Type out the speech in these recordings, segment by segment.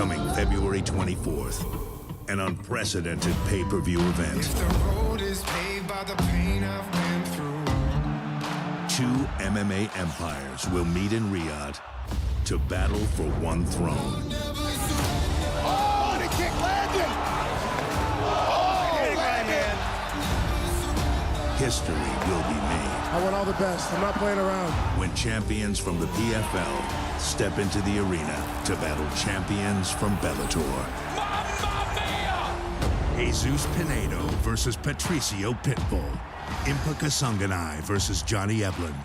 coming February 24th. An unprecedented pay-per-view event. If the road is paved by the pain I've been through. Two MMA empires will meet in Riyadh to battle for one throne. Oh, the kick landed! Oh, landed! History will be made. I want all the best. I'm not playing around. When champions from the PFL step into the arena to battle champions from Bellator. Jesus Pinedo versus Patricio Pitbull. Kasanganay versus Johnny Eblen.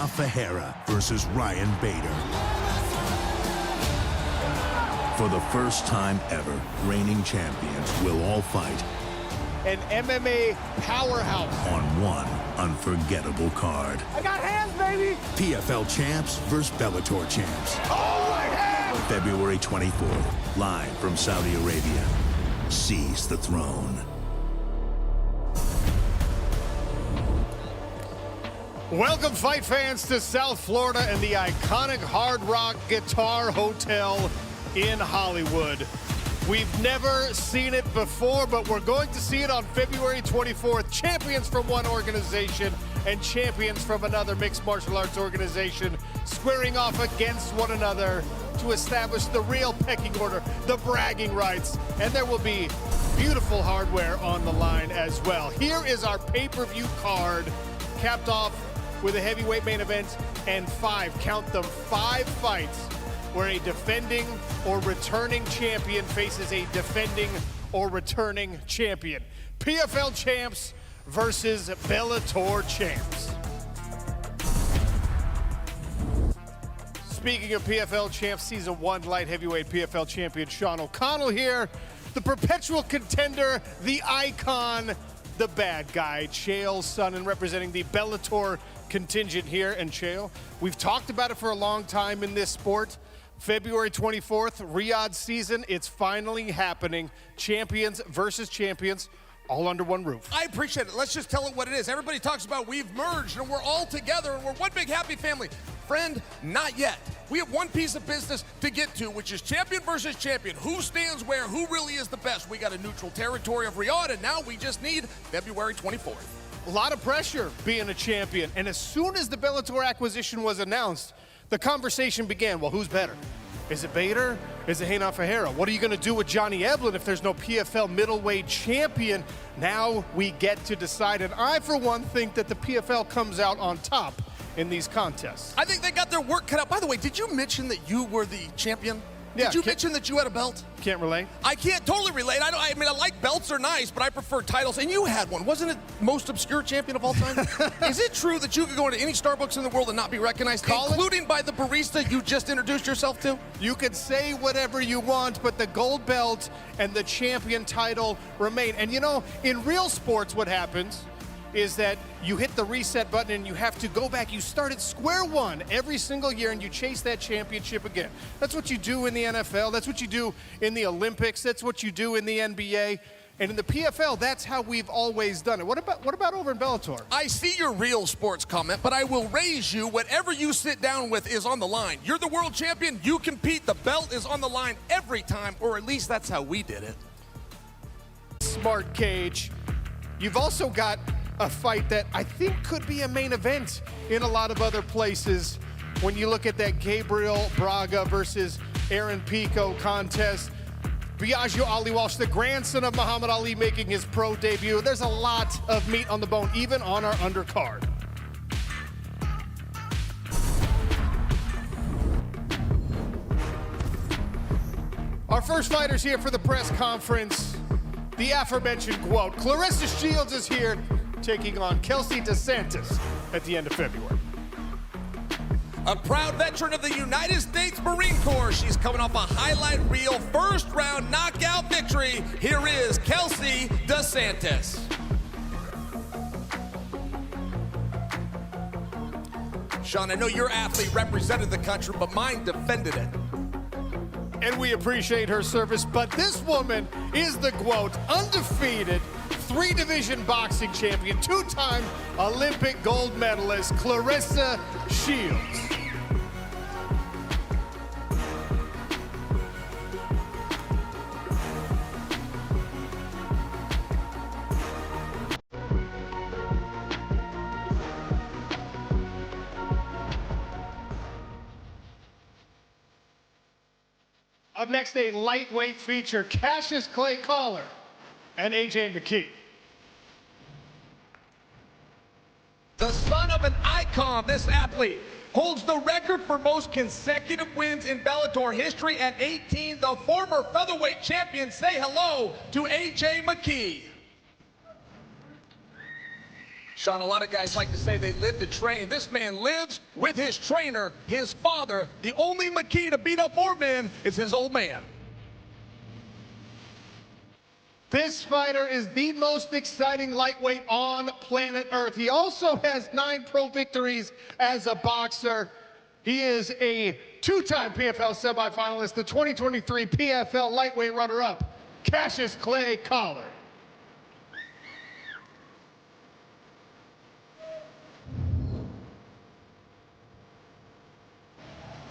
Ferreira versus Ryan Bader. For the first time ever, reigning champions will all fight An MMA powerhouse. on one unforgettable card. I got hands, baby! PFL champs versus Bellator champs. Oh, right hand! February 24th, live from Saudi Arabia. Seize the throne. Welcome, fight fans, to South Florida and the iconic Hard Rock Guitar Hotel in Hollywood. We've never seen it before, but we're going to see it on February 24th. Champions from one organization and champions from another mixed martial arts organization squaring off against one another to establish the real pecking order, the bragging rights, and there will be beautiful hardware on the line as well. Here is our pay-per-view card, capped off with a heavyweight main event and count them, 5 fights where a defending or returning champion faces a defending or returning champion. PFL champs versus Bellator champs. Speaking of PFL champs, Season 1 light heavyweight PFL champion Sean O'Connell here. The perpetual contender, the icon, the bad guy, Chael's son, and representing the Bellator contingent here. And Chael, we've talked about it for a long time in this sport. February 24th, Riyadh season, it's finally happening. Champions versus champions, all under one roof. I appreciate it. Let's just tell it what it is. Everybody talks about we've merged and we're all together and we're one big happy family. Friend, not yet. We have one piece of business to get to, which is champion versus champion. Who stands where? Who really is the best? We got a neutral territory of Riyadh, and now we just need February 24th. A lot of pressure being a champion, and as soon as the Bellator acquisition was announced, the conversation began. Well, who's better? Is it Bader? Is it Ferreira? What are you going to do with Johnny Eblen if there's no PFL middleweight champion? Now we get to decide, and I, for one, think that the PFL comes out on top in these contests. I think they got their work cut out. By the way, did you mention that you were the champion? Yeah, did you mention that you had a belt? Can't relate. I can't totally relate. I mean, I like belts are nice, but I prefer titles. And you had one. Wasn't it most obscure champion of all time? Is it true that you could go into any Starbucks in the world and not be recognized, including by the barista you just introduced yourself to? You can say whatever you want, but the gold belt and the champion title remain. And you know, in real sports, what happens is that you hit the reset button and you have to go back. You start at square one every single year and you chase that championship again. That's what you do in the NFL. That's what you do in the Olympics. That's what you do in the NBA. And in the PFL, that's how we've always done it. What about over in Bellator? I see your real sports comment, but I will raise you. Whatever you sit down with is on the line. You're the world champion. You compete. The belt is on the line every time, or at least that's how we did it. Smart Cage. You've also got a fight that I think could be a main event in a lot of other places. When you look at that Gabriel Braga versus Aaron Pico contest, Biagio Ali Walsh, the grandson of Muhammad Ali, making his pro debut. There's a lot of meat on the bone, even on our undercard. Our first fighters here for the press conference, the aforementioned quote. Clarissa Shields is here, taking on Kelsey DeSantis at the end of February. A proud veteran of the United States Marine Corps. She's coming off a highlight reel first-round knockout victory. Here is Kelsey DeSantis. Sean, I know your athlete represented the country, but mine defended it. And we appreciate her service, but this woman is the quote, undefeated, 3-division boxing champion, 2-time Olympic gold medalist, Clarissa Shields. Up next, a lightweight feature, Cassius Clay Collar and AJ McKee. The son of an icon, this athlete holds the record for most consecutive wins in Bellator history at 18. The former featherweight champion. Say hello to AJ McKee. Sean, a lot of guys like to say they live to train. This man lives with his trainer, his father. The only McKee to beat up more men is his old man. This fighter is the most exciting lightweight on planet Earth. He also has 9 pro victories as a boxer. He is a 2-time PFL semifinalist, the 2023 PFL lightweight runner-up, Cassius Clay Collar.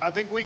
I think we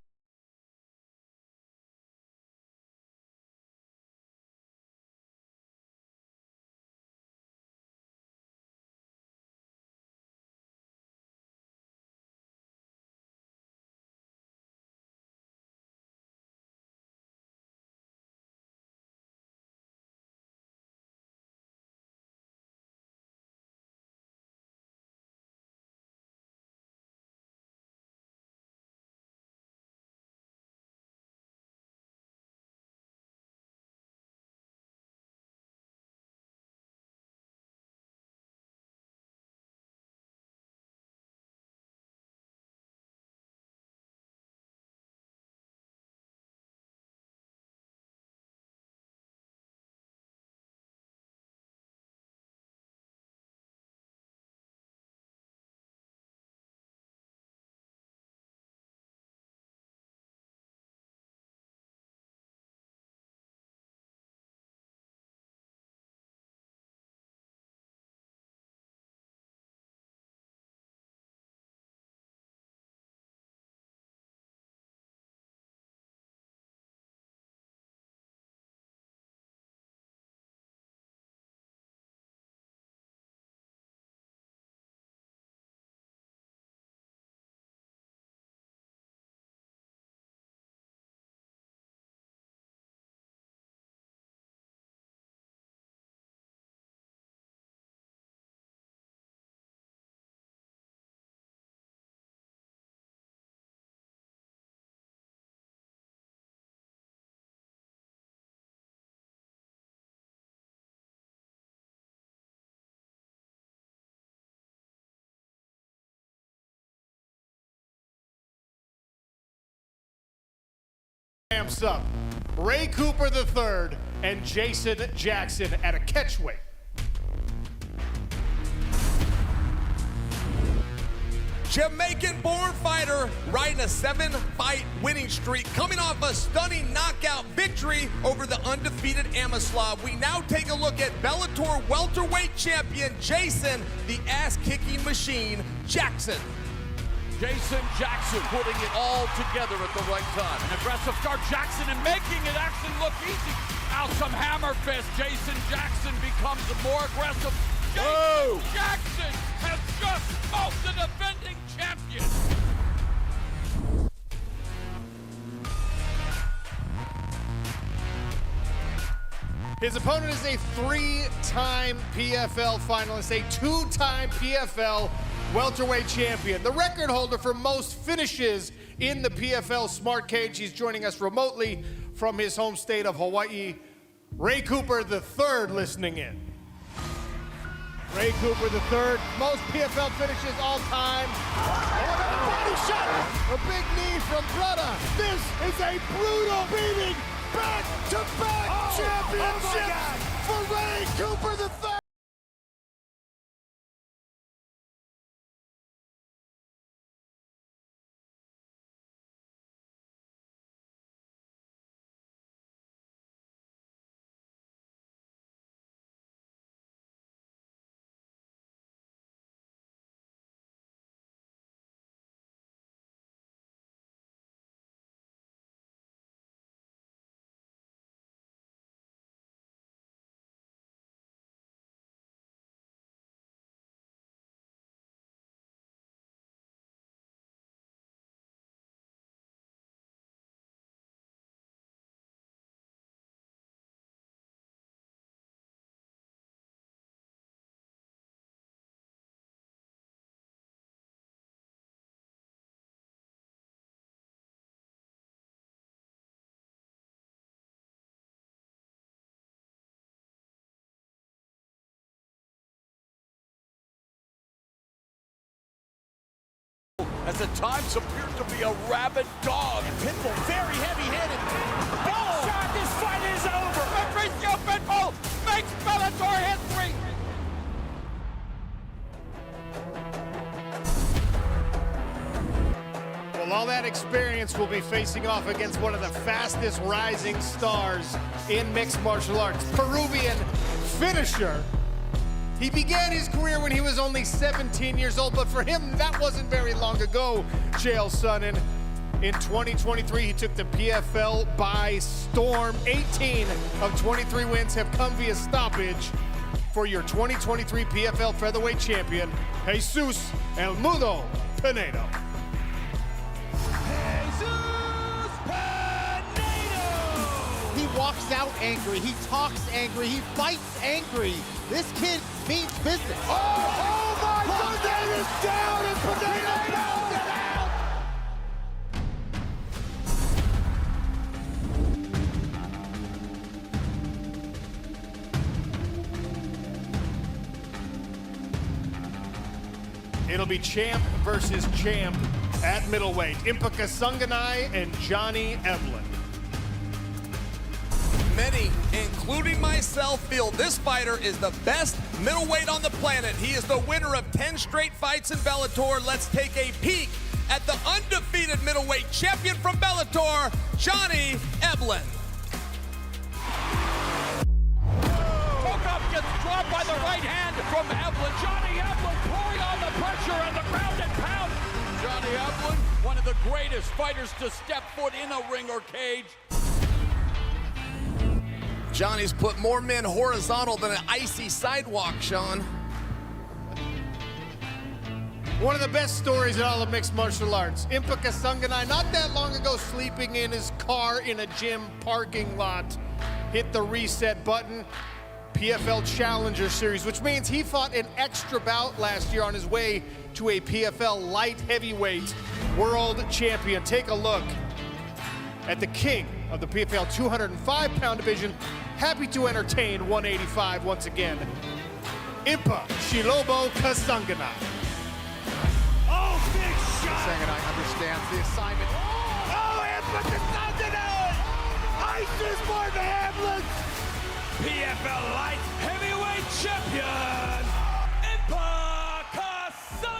ramps up. Ray Cooper III and Jason Jackson at a catchweight. Jamaican-born fighter riding a 7-fight winning streak, coming off a stunning knockout victory over the undefeated Amislav. We now take a look at Bellator welterweight champion Jason, the ass-kicking machine, Jackson. Jason Jackson putting it all together at the right time. An aggressive start, Jackson, and making it actually look easy. Out some hammer fist. Jason Jackson becomes more aggressive. Jason Jackson has just smoked the defending champion. His opponent is a 3-time PFL finalist, a 2-time PFL welterweight champion, the record holder for most finishes in the PFL Smart Cage. He's joining us remotely from his home state of Hawaii. Ray Cooper III listening in. Ray Cooper III, most PFL finishes all time. Oh, body shot! A big knee from brother. This is a brutal beating. Back-to-back championships for Ray Cooper III. as at times appeared to be a rabid dog. And Pitbull very heavy-handed. Oh! Shot, this fight is over. Patricio Pitbull makes Bellator history. Well, all that experience will be facing off against one of the fastest rising stars in mixed martial arts. Peruvian finisher. He began his career when he was only 17 years old, but for him, that wasn't very long ago, Chael Sonnen. In 2023, he took the PFL by storm. 18 of 23 wins have come via stoppage for your 2023 PFL featherweight champion, Jesus El Mudo Pinedo. He walks out angry. He talks angry. He fights angry. This kid means business. Oh my God, that is down and Pinedo knows it out. It'll be champ versus champ at middleweight. Kasanganay and Johnny Eblen. Many, including myself, feel this fighter is the best middleweight on the planet. He is the winner of 10 straight fights in Bellator. Let's take a peek at the undefeated middleweight champion from Bellator, Johnny Eblen. Tokov gets dropped by the right hand from Eblen. Johnny Eblen pouring on the pressure and the ground and pound. Johnny Eblen, one of the greatest fighters to step foot in a ring or cage. Johnny's put more men horizontal than an icy sidewalk, Sean. One of the best stories in all of mixed martial arts. Kasanganay, not that long ago, sleeping in his car in a gym parking lot, hit the reset button. PFL Challenger Series, which means he fought an extra bout last year on his way to a PFL light heavyweight world champion. Take a look at the king of the PFL 205-pound division. Happy to entertain 185 once again. Kasanganay. Oh, big shot. Kasanganay understands the assignment. Oh, Kasanganay. ISIS for the ambulance. PFL Light Heavyweight Champion, Kasanganay.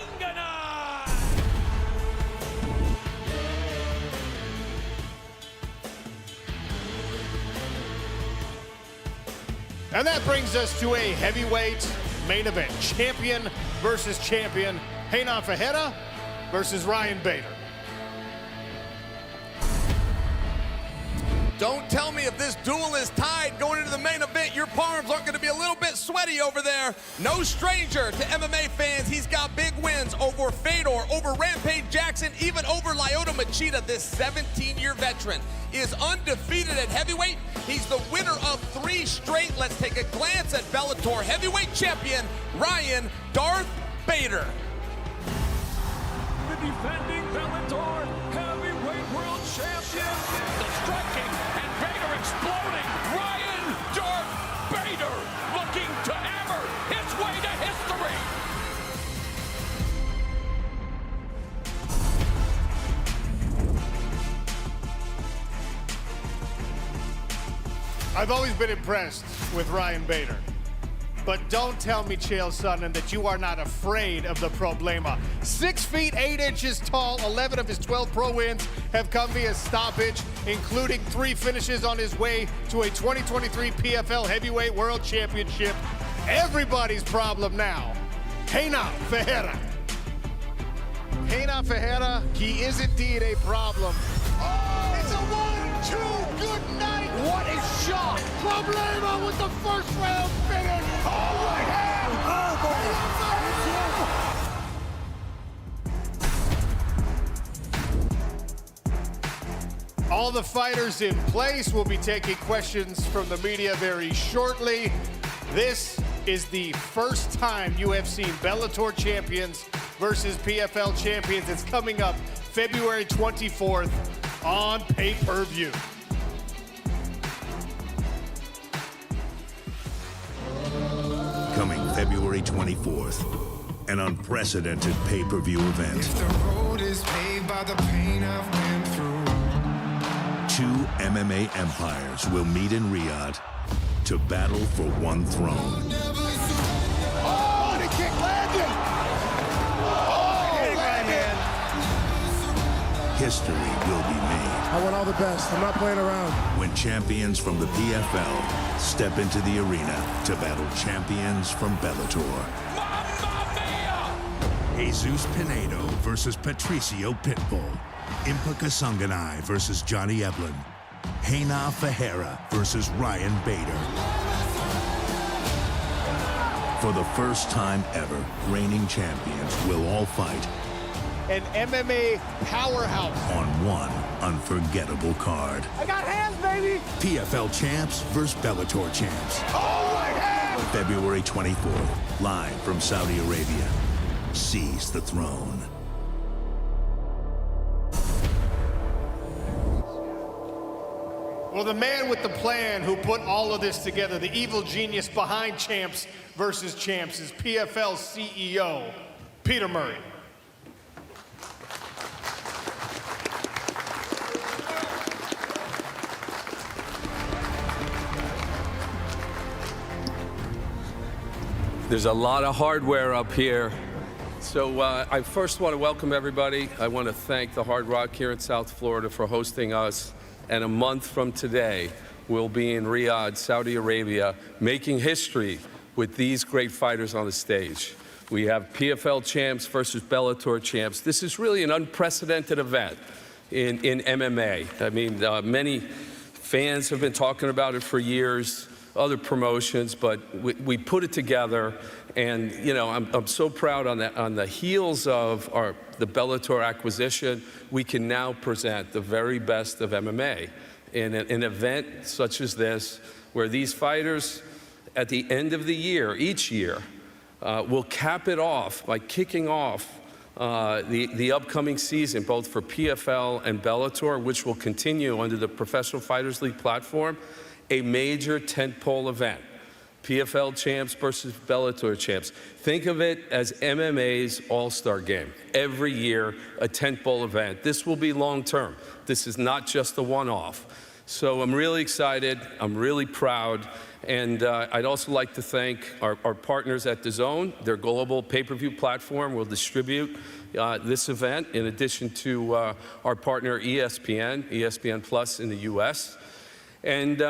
And that brings us to a heavyweight main event. Champion versus champion. Ferreira versus Ryan Bader. Don't tell me if this duel is tied going into the main event, your palms aren't going to be a little bit sweaty over there. No stranger to MMA fans. He's got big wins over Fedor, over Rampage Jackson, even over Lyoto Machida. This 17-year veteran is undefeated at heavyweight. He's the winner of 3 straight. Let's take a glance at Bellator heavyweight champion, Ryan Darth Bader. The defending Bellator heavyweight world champion. The striking and Bader exploding. Ryan Darth Bader looking to hammer his way to history. I've always been impressed with Ryan Bader. But don't tell me, Chael Sonnen, that you are not afraid of the problema. 6 feet 8 inches tall, 11 of his 12 pro wins have come via stoppage, including 3 finishes on his way to a 2023 PFL Heavyweight World Championship. Everybody's problem now, Ferreira. Ferreira, he is indeed a problem. Oh, it's a 1-2, good night. What a shot! Problema with the first round finish. Oh, right hand. All the fighters in place will be taking questions from the media very shortly. This is the first time you have seen Bellator champions versus PFL champions. It's coming up February 24th on pay-per-view. Coming February 24th, an unprecedented pay-per-view event. If the road is by the pain I've been through. Two MMA empires will meet in Riyadh to battle for one throne. Oh, the kick landed! Oh, right hand. History will be made I want all the best. I'm not playing around. when champions from the PFL step into the arena to battle champions from Bellator. Jesus Pinedo versus Patricio Pitbull. Kasanganay versus Johnny Eblen. Ferreira versus Ryan Bader. For the first time ever, reigning champions will all fight An MMA powerhouse. on one unforgettable card. I got hands, baby! PFL champs versus Bellator champs. Oh, right hand! February 24th, live from Saudi Arabia. Seize the throne. Well, the man with the plan who put all of this together, the evil genius behind Champs versus Champs, is PFL CEO, Peter Murray. There's a lot of hardware up here. So I first want to welcome everybody. I want to thank the Hard Rock here in South Florida for hosting us. And a month from today, we'll be in Riyadh, Saudi Arabia, making history with these great fighters on the stage. We have PFL champs versus Bellator champs. This is really an unprecedented event in MMA. I mean, many fans have been talking about it for years, other promotions, but we put it together. And, you know, I'm so proud on the heels of the Bellator acquisition, we can now present the very best of MMA in an event such as this, where these fighters, at the end of the year, each year, will cap it off by kicking off the upcoming season, both for PFL and Bellator, which will continue under the Professional Fighters League platform, a major tentpole event. PFL champs versus Bellator champs. Think of it as MMA's all-star game. Every year, a tentpole event. This will be long-term. This is not just a one-off. So I'm really excited. I'm really proud. And I'd also like to thank our partners at DAZN. Their global pay-per-view platform will distribute this event, in addition to our partner ESPN Plus in the U.S. And,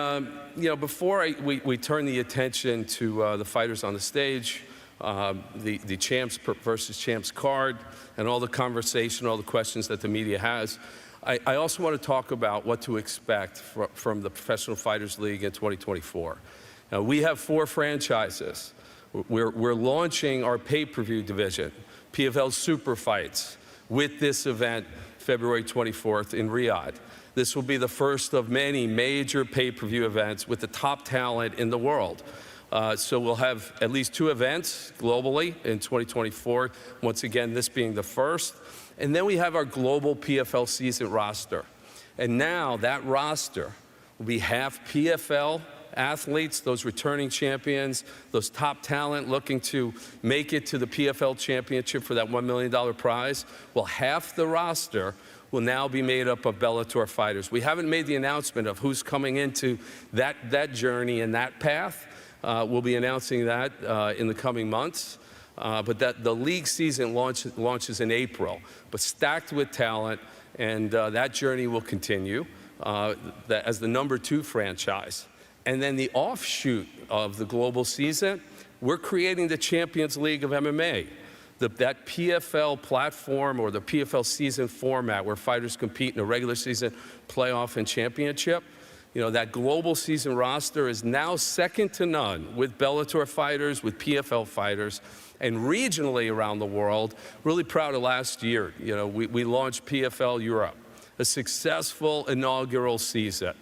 you know, before we turn the attention to the fighters on the stage, the champs versus champs card, and all the conversation, all the questions that the media has, I also want to talk about what to expect from the Professional Fighters League in 2024. Now, we have 4 franchises. We're launching our pay-per-view division, PFL Super Fights, with this event February 24th in Riyadh. This will be the first of many major pay-per-view events with the top talent in the world. So we'll have at least 2 events globally in 2024, once again, this being the first. And then we have our global PFL season roster. And now that roster will be half PFL athletes, those returning champions, those top talent looking to make it to the PFL championship for that $1 million prize. Well, half the roster will now be made up of Bellator fighters. We haven't made the announcement of who's coming into that journey and that path. We'll be announcing that in the coming months. But the league season launches in April, but stacked with talent, and that journey will continue as the #2 franchise. And then the offshoot of the global season, we're creating the Champions League of MMA. That PFL platform, or the PFL season format, where fighters compete in a regular season, playoff, and championship. You know, that global season roster is now second to none, with Bellator fighters, with PFL fighters, and regionally around the world. Really proud of last year. You know, we launched PFL Europe, a successful inaugural season.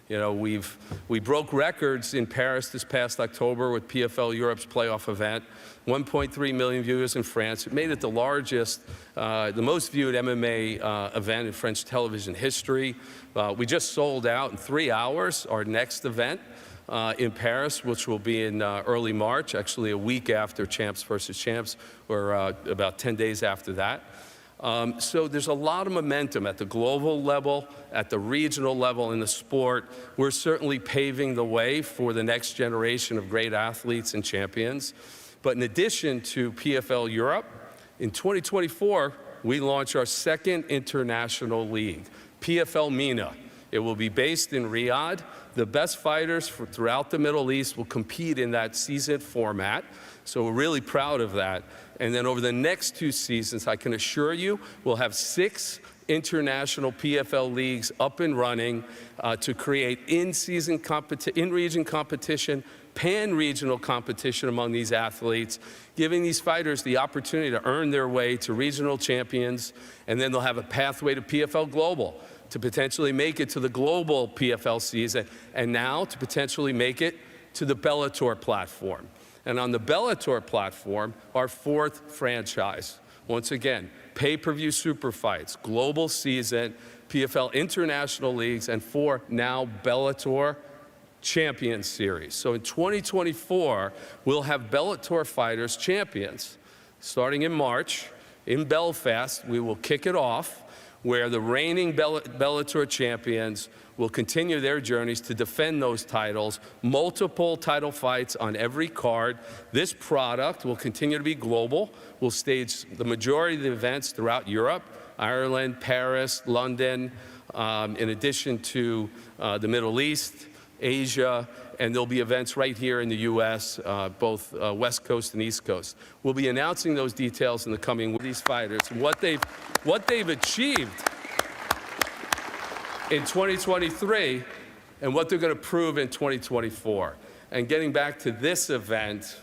You know, we broke records in Paris this past October with PFL Europe's playoff event. 1.3 million viewers in France. It made it the largest, the most viewed MMA event in French television history. We just sold out in 3 hours our next event in Paris, which will be in early March, actually a week after Champs versus Champs, or about 10 days after that. So there's a lot of momentum at the global level, at the regional level in the sport. We're certainly paving the way for the next generation of great athletes and champions. But in addition to PFL Europe, in 2024, we launch our second international league, PFL MENA. It will be based in Riyadh. The best fighters throughout the Middle East will compete in that season format. So we're really proud of that. And then over the next 2 seasons, I can assure you, we'll have 6 international PFL leagues up and running to create in-region competition, pan-regional competition among these athletes, giving these fighters the opportunity to earn their way to regional champions, and then they'll have a pathway to PFL Global, to potentially make it to the global PFL season, and now to potentially make it to the Bellator platform. And on the Bellator platform, our 4th franchise. Once again, pay-per-view super fights, global season, PFL international leagues, and 4 now Bellator Champion Series. So in 2024, we'll have Bellator fighters champions. Starting in March, in Belfast, we will kick it off, where the reigning Bellator champions will continue their journeys to defend those titles, multiple title fights on every card. This product will continue to be global. We'll stage the majority of the events throughout Europe, Ireland, Paris, London, in addition to the Middle East, Asia, and there'll be events right here in the U.S., both West Coast and East Coast. We'll be announcing those details in the coming weeks. These fighters, what they've achieved in 2023 and what they're going to prove in 2024. And getting back to this event,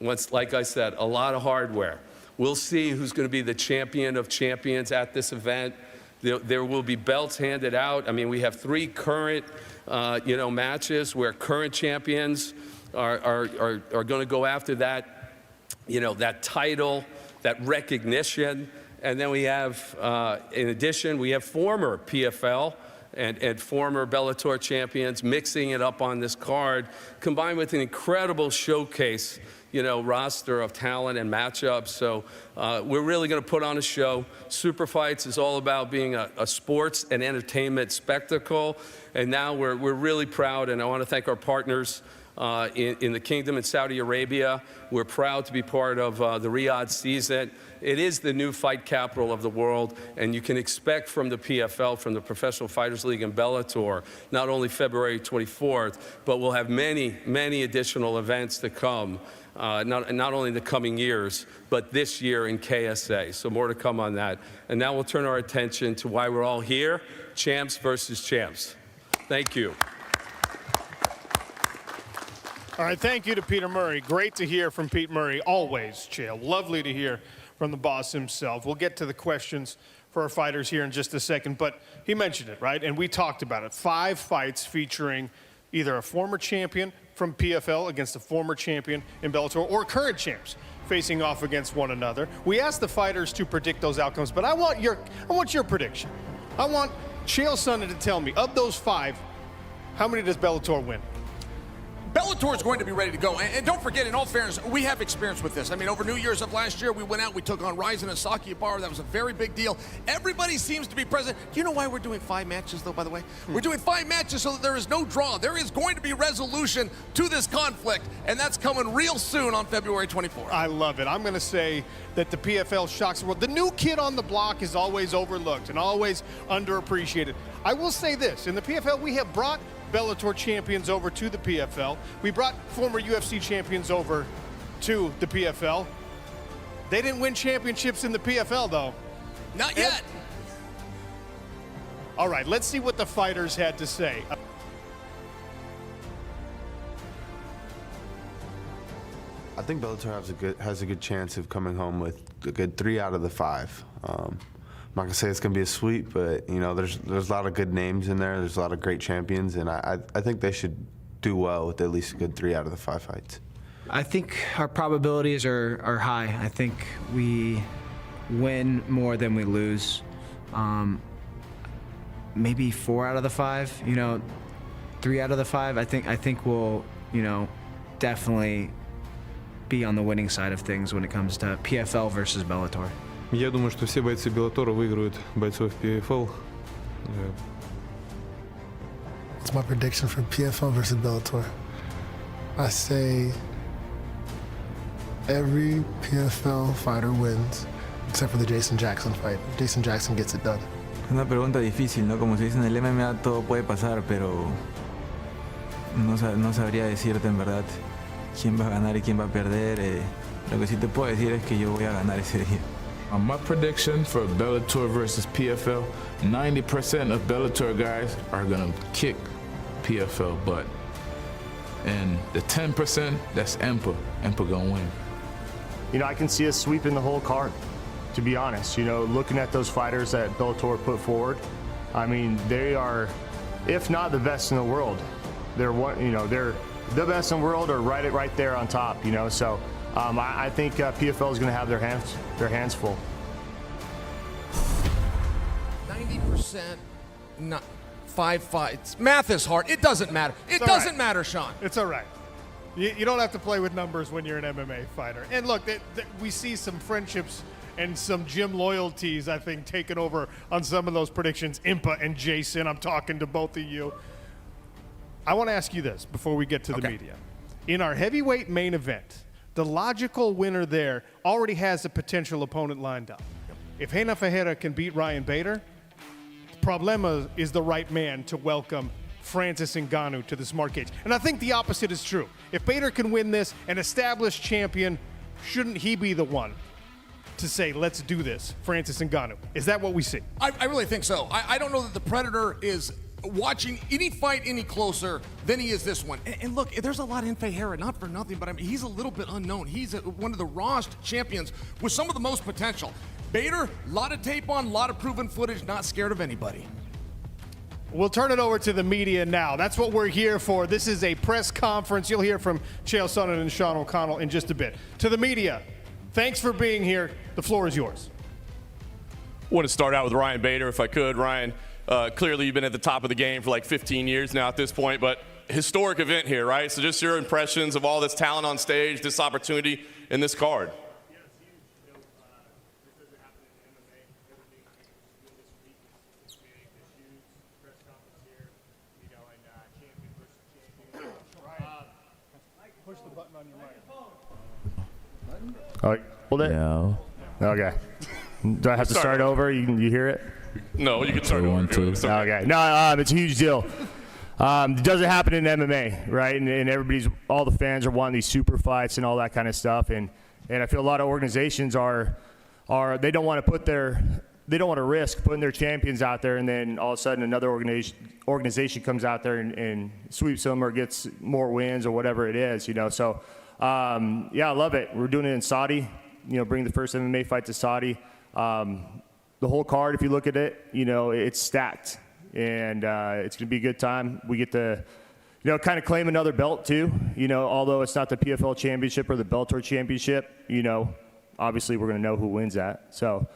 like I said, a lot of hardware. We'll see who's going to be the champion of champions at this event. There will be belts handed out. I mean, we have 3 current, matches where current champions are going to go after that, that title, that recognition. And then we have, in addition, we have former PFL and former Bellator champions mixing it up on this card, combined with an incredible showcase, roster of talent and matchups. So we're really going to put on a show. Super Fights is all about being a sports and entertainment spectacle. And now we're really proud, and I want to thank our partners in the Kingdom in Saudi Arabia. We're proud to be part of the Riyadh season. It is the new fight capital of the world, and you can expect from the PFL, from the Professional Fighters League and Bellator, not only February 24th, but we'll have many, many additional events to come, not only in the coming years, but this year in KSA. So more to come on that. And now we'll turn our attention to why we're all here, champs versus champs. Thank you. All right, thank you to Peter Murray. Great to hear from Pete Murray, always, Chael. Lovely to hear from the boss himself. We'll get to the questions for our fighters here in just a second, but he mentioned it, right? And we talked about it. 5 fights featuring either a former champion from PFL against a former champion in Bellator, or current champs facing off against one another. We asked the fighters to predict those outcomes, but I want your prediction. I want Chael Sonnen to tell me, of those 5, how many does Bellator win? Bellator is going to be ready to go. And don't forget, in all fairness, we have experience with this. I mean, over New Year's of last year, we went out, we took on Ryzen and Saki Bar. That was a very big deal. Everybody seems to be present. Do you know why we're doing 5 matches, though, by the way? We're doing 5 matches so that there is no draw. There is going to be resolution to this conflict, and that's coming real soon on February 24th. I love it. I'm going to say that the PFL shocks the world. The new kid on the block is always overlooked and always underappreciated. I will say this. In the PFL, we have brought Bellator champions over to the PFL. We brought former UFC champions over to the PFL. They didn't win championships in the PFL, though. Not yet. All right, let's see what the fighters had to say. I think Bellator has a good chance of coming home with a good 3 out of the 5. I'm not gonna say it's gonna be a sweep, but there's a lot of good names in there. There's a lot of great champions, and I think they should do well with at least a good 3 out of the 5 fights. I think our probabilities are high. I think we win more than we lose. Maybe 4 out of the 5. 3 out of the 5. I think we'll definitely be on the winning side of things when it comes to PFL versus Bellator. Я думаю, что все бойцы Bellator выиграют бойцов PFL. It's my prediction for PFL versus Bellator. I say every PFL fighter wins, except for the Jason Jackson fight. Jason Jackson gets it done. Una pregunta difícil, ¿no? Como se dice en el MMA, todo puede pasar, pero no sabría decirte en verdad quién va a ganar y quién va a perder. Lo que sí te puedo decir es que yo voy a ganar ese día. My prediction for Bellator versus PFL, 90% of Bellator guys are gonna kick PFL butt. And the 10%, that's Empa. Empa gonna win. You know, I can see us sweeping the whole card, to be honest. You know, looking at those fighters that Bellator put forward, I mean, they are, if not the best in the world, they're the best in the world or right there on top, you know. So I think PFL is going to have their hands full. 90%, not 5 fights. Math is hard. It doesn't matter. It doesn't matter, Sean. It's all right. You don't have to play with numbers when you're an MMA fighter. And look, we see some friendships and some gym loyalties, I think, taken over on some of those predictions. Impa and Jason, I'm talking to both of you. I want to ask you this before we get to the media. In our heavyweight main event, the logical winner there already has a potential opponent lined up. If Reina Ferreira can beat Ryan Bader, Problema is the right man to welcome Francis Ngannou to the smart cage. And I think the opposite is true. If Bader can win this, an established champion, shouldn't he be the one to say, let's do this, Francis Ngannou? Is that what we see? I really think so. I don't know that the Predator is watching any fight any closer than he is this one. And look, there's a lot in Ferreira, not for nothing, but I mean, he's a little bit unknown. He's one of the rawest champions with some of the most potential. Bader, a lot of tape on, a lot of proven footage, not scared of anybody. We'll turn it over to the media now. That's what we're here for. This is a press conference. You'll hear from Chael Sonnen and Sean O'Connell in just a bit. To the media, thanks for being here. The floor is yours. I want to start out with Ryan Bader, if I could. Ryan, clearly you've been at the top of the game for like 15 years now at this point, but historic event here, right? So just your impressions of all this talent on stage, this opportunity, and this card. Push the button on your mic. Oh, hold it? No. Okay. Do I have to start over? You hear it? No, you can start over. Okay. No, it's a huge deal. It doesn't happen in MMA, right? And all the fans are wanting these super fights and all that kind of stuff. And I feel a lot of organizations they don't want to risk putting their champions out there, and then all of a sudden another organization comes out there and sweeps them or gets more wins or whatever it is, you know. So, yeah, I love it. We're doing it in Saudi, you know, bring the first MMA fight to Saudi. The whole card, if you look at it, you know, it's stacked, and it's going to be a good time. We get to, you know, kind of claim another belt too, you know, although it's not the PFL championship or the Bellator championship, you know, obviously we're going to know who wins that. So,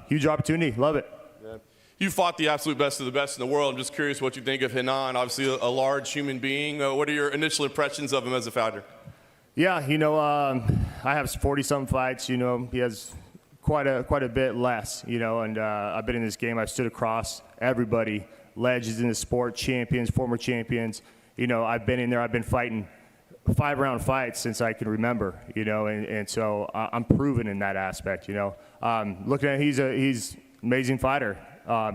huge opportunity. Love it. Yeah. You fought the absolute best of the best in the world. I'm just curious what you think of Renan, obviously a large human being. What are your initial impressions of him as a fighter? Yeah, you know, I have 40-something fights. You know, he has quite a bit less, you know, and I've been in this game. I've stood across everybody, legends in the sport, champions, former champions. You know, I've been in there. I've been fighting 5-round fights since I can remember, you know, and so I'm proven in that aspect, you know. Looking at him, he's amazing fighter.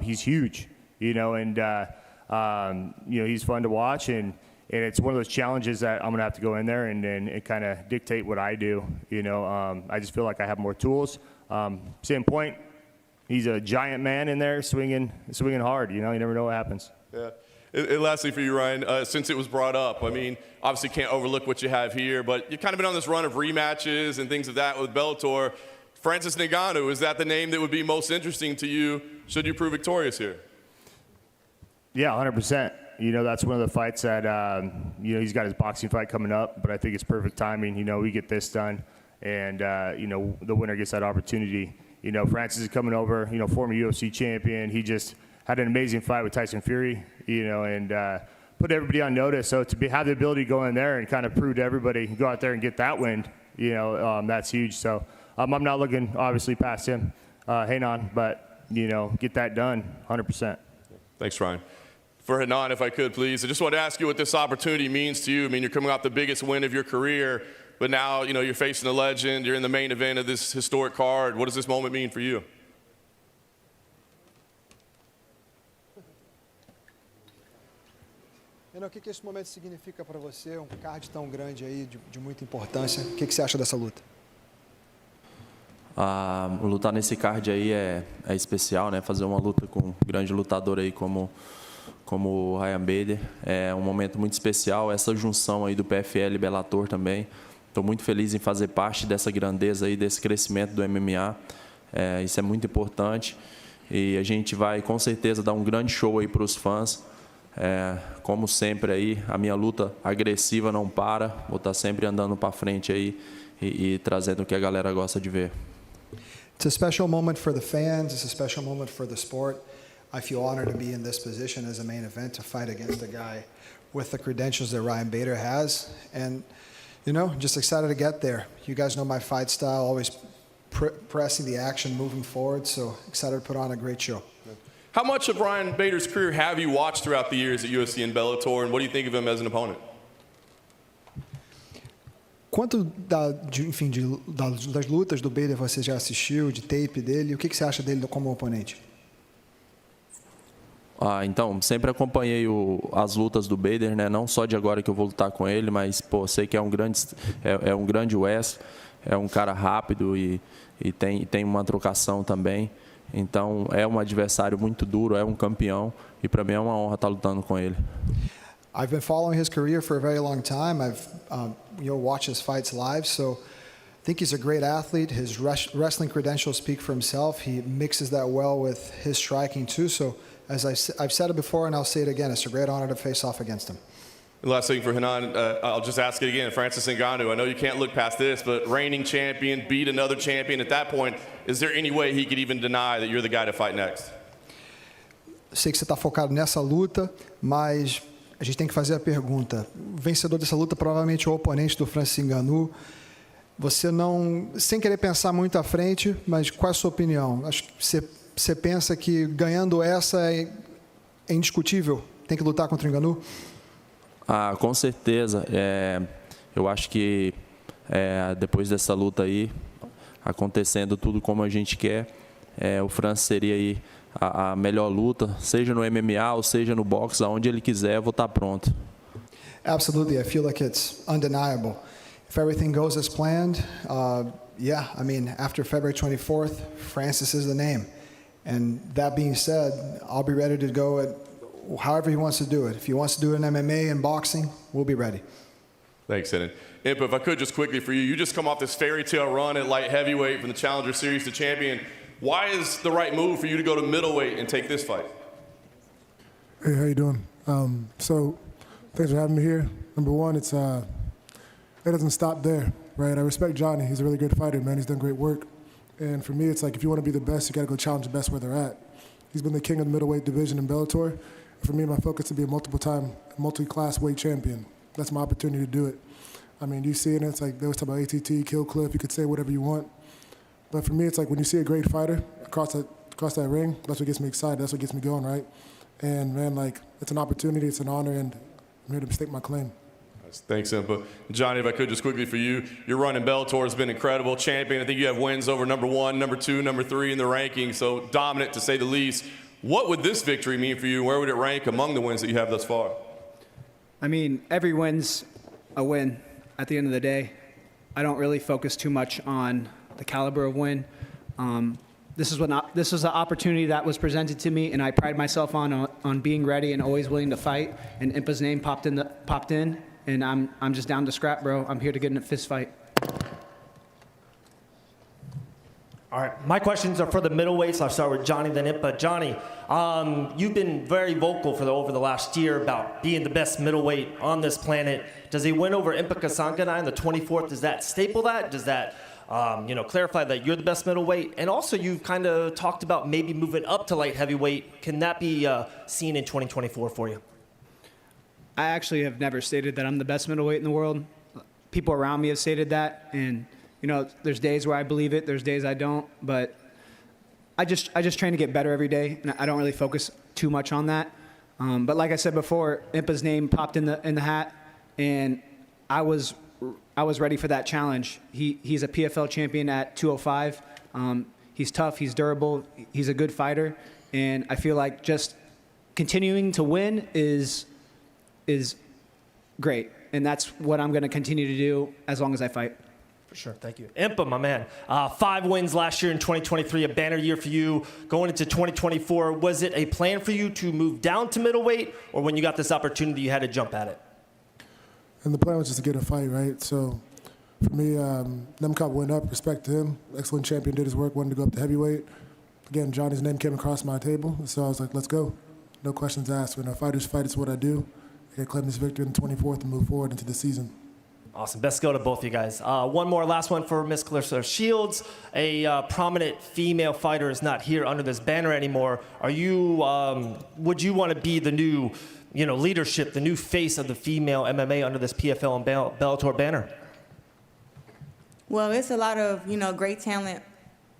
He's huge, you know, and you know, he's fun to watch, and it's one of those challenges that I'm gonna have to go in there and kind of dictate what I do, you know. I just feel like I have more tools. Same point, he's a giant man in there swinging hard, you know. You never know what happens. Yeah. And lastly for you, Ryan, since it was brought up, I mean, obviously can't overlook what you have here, but you've kind of been on this run of rematches and things of that with Bellator. Francis Ngannou, is that the name that would be most interesting to you should you prove victorious here? Yeah, 100%. You know, that's one of the fights that, you know, he's got his boxing fight coming up, but I think it's perfect timing. You know, we get this done, and, you know, the winner gets that opportunity. You know, Francis is coming over, you know, former UFC champion. He just had an amazing fight with Tyson Fury, you know, and put everybody on notice. So to have the ability to go in there and kind of prove to everybody, go out there and get that win, you know, that's huge. So I'm not looking, obviously, past him, Renan, but, you know, get that done 100%. Thanks, Ryan. For Renan, if I could, please, I just want to ask you what this opportunity means to you. I mean, you're coming off the biggest win of your career, but now, you know, you're facing a legend. You're in the main event of this historic card. What does this moment mean for you? Renan, o que esse momento significa para você? Card tão grande aí, de muita importância. O que você acha dessa luta? Lutar nesse card aí é especial, né? Fazer uma luta com um grande lutador aí como o Ryan Bader é um momento muito especial. Essa junção aí do PFL e Bellator também. Estou muito feliz em fazer parte dessa grandeza aí, desse crescimento do MMA. Isso é muito importante e a gente vai com certeza dar um grande show aí para os fãs. Como sempre aí, a minha luta agressiva não para. Vou estar sempre andando para frente aí e trazendo o que a galera gosta de ver. It's a special moment for the fans. It's a special moment for the sport. I feel honored to be in this position as a main event to fight against a guy with the credentials that Ryan Bader has. And, you know, just excited to get there. You guys know my fight style, always pressing the action, moving forward. So excited to put on a great show. How much of Ryan Bader's career have you watched throughout the years at UFC and Bellator, and what do you think of him as an opponent? Quanto das lutas do Bader você já assistiu, de tape dele? O que você acha dele como oponente? Então, sempre acompanhei as lutas do Bader, né? Não só de agora que eu vou lutar com ele, mas pô, sei que é um grande West, é um cara rápido e tem uma trocação também. Então, é um adversário muito duro, é um campeão e para mim é uma honra estar lutando com ele. I've been following his career for a very long time. I've watched his fights live, so I think he's a great athlete. His wrestling credentials speak for himself. He mixes that well with his striking too. So, as I've said it before and I'll say it again, it's a great honor to face off against him. Last thing for Renan, I'll just ask it again. Francis Ngannou, I know you can't look past this, but reigning champion, beat another champion. At that point, is there any way he could even deny that you're the guy to fight next? Sei que você está focado nessa luta, mas a gente tem que fazer a pergunta. O vencedor dessa luta provavelmente é o oponente do Francis Ngannou. Você não, sem querer pensar muito à frente, mas qual é a sua opinião? Acho que você pensa que ganhando essa é indiscutível? Tem que lutar contra o Ngannou? Com certeza. Eu acho que depois dessa luta aí, acontecendo tudo como a gente quer, o Francis seria aí a melhor luta, seja no MMA ou seja no boxe, aonde ele quiser, eu vou estar pronto. Absolutely, I feel like it's undeniable. If everything goes as planned, yeah, I mean, after February 24th, Francis is the name. And that being said, I'll be ready to go at however he wants to do it. If he wants to do it in MMA and boxing, we'll be ready. Thanks, Renan. Impa, if I could just quickly for you, you just come off this fairy tale run at light heavyweight from the Challenger Series to champion. Why is the right move for you to go to middleweight and take this fight? Hey, how you doing? So, thanks for having me here. Number one, it doesn't stop there, right? I respect Johnny. He's a really good fighter, man. He's done great work. And for me, it's like if you want to be the best, you got to go challenge the best where they're at. He's been the king of the middleweight division in Bellator. For me, my focus is to be a multi-class weight champion. That's my opportunity to do it. I mean, you see it, it's like they always talk about ATT, Kill Cliff, you could say whatever you want. But for me, it's like when you see a great fighter across that ring, that's what gets me excited, that's what gets me going, right? And man, like, it's an opportunity, it's an honor, and I'm here to stake my claim. Thanks, Impa. Johnny, if I could just quickly for you, your run in Bellator has been incredible. Champion, I think you have wins over number 1, number 2, number 3 in the rankings, so dominant to say the least. What would this victory mean for you? Where would it rank among the wins that you have thus far? I mean, every win's a win at the end of the day. I don't really focus too much on the caliber of win. This is an opportunity that was presented to me, and I pride myself on being ready and always willing to fight. And Impa's name popped in, and I'm just down to scrap, bro. I'm here to get in a fist fight. All right, my questions are for the middleweights. I'll start with Johnny, then Impa. Johnny, you've been very vocal over the last year about being the best middleweight on this planet. Does he win over Emlen and Kasanganay on the 24th? Does that staple that? Does that clarify that you're the best middleweight? And also, you've kind of talked about maybe moving up to light heavyweight. Can that be seen in 2024 for you? I actually have never stated that I'm the best middleweight in the world. People around me have stated that, and You know, there's days where I believe it, there's days I don't, but I just train to get better every day, and I don't really focus too much on that. But like I said before, Impa's name popped in the hat, and I was ready for that challenge. He's a PFL champion at 205. He's tough, he's durable, he's a good fighter, and I feel like just continuing to win is great, and that's what I'm going to continue to do as long as I fight. For sure, thank you. Impa, my man, 5 wins last year in 2023, a banner year for you. Going into 2024, was it a plan for you to move down to middleweight, or when you got this opportunity, you had to jump at it? And the plan was just to get a fight, right? So for me, Nemkov went up, respect to him. Excellent champion, did his work, wanted to go up to heavyweight. Again, Johnny's name came across my table, so I was like, let's go. No questions asked. When our fighters fight, it's what I do. I can claim this victory on the 24th and move forward into the season. Awesome. Best go to both of you guys. One more, last one for Miss Clarissa Shields. A prominent female fighter is not here under this banner anymore. Are you? Would you want to be the new, leadership, the new face of the female MMA under this PFL and Bellator banner? Well, it's a lot of great talent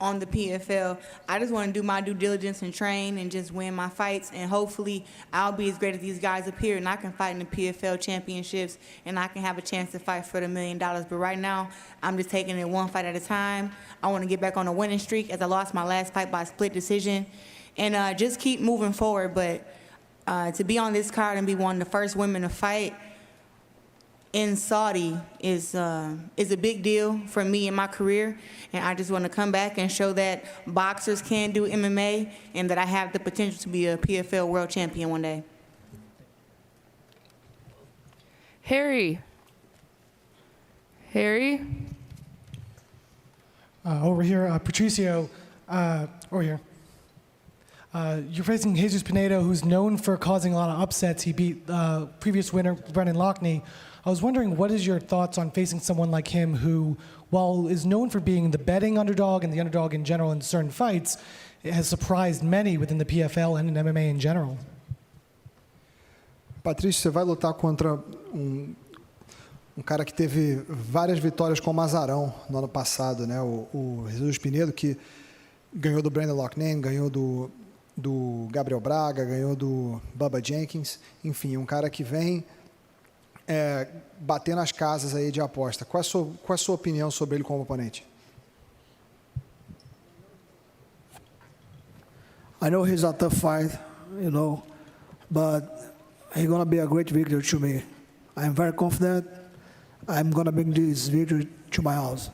on the PFL. I just want to do my due diligence and train and just win my fights, and hopefully I'll be as great as these guys up here, and I can fight in the PFL championships, and I can have a chance to fight for the $1 million. But right now, I'm just taking it one fight at a time. I want to get back on a winning streak, as I lost my last fight by split decision, and just keep moving forward. But to be on this card and be one of the first women to fight in Saudi is a big deal for me in my career, and I just want to come back and show that boxers can do MMA and that I have the potential to be a PFL world champion one day. Harry. Over here, Patricio, over here. You're facing Jesus Pinedo, who's known for causing a lot of upsets. He beat previous winner Brendan Loughnane. I was wondering, what is your thoughts on facing someone like him who, while is known for being the betting underdog and the underdog in general in certain fights, has surprised many within the PFL and in MMA in general? Patrício, você vai lutar contra um cara que teve várias vitórias com o Mazarão no ano passado, né? O Jesus Pinedo, que ganhou do Brendan Loughnane, ganhou do Gabriel Braga, ganhou do Bubba Jenkins, enfim, um cara que vem bater nas casas aí de aposta. Qual é a sua opinião sobre ele como oponente? I know he's a tough fight, but he's going to be a great victory to me. I'm very confident I'm going to bring this victory to my house.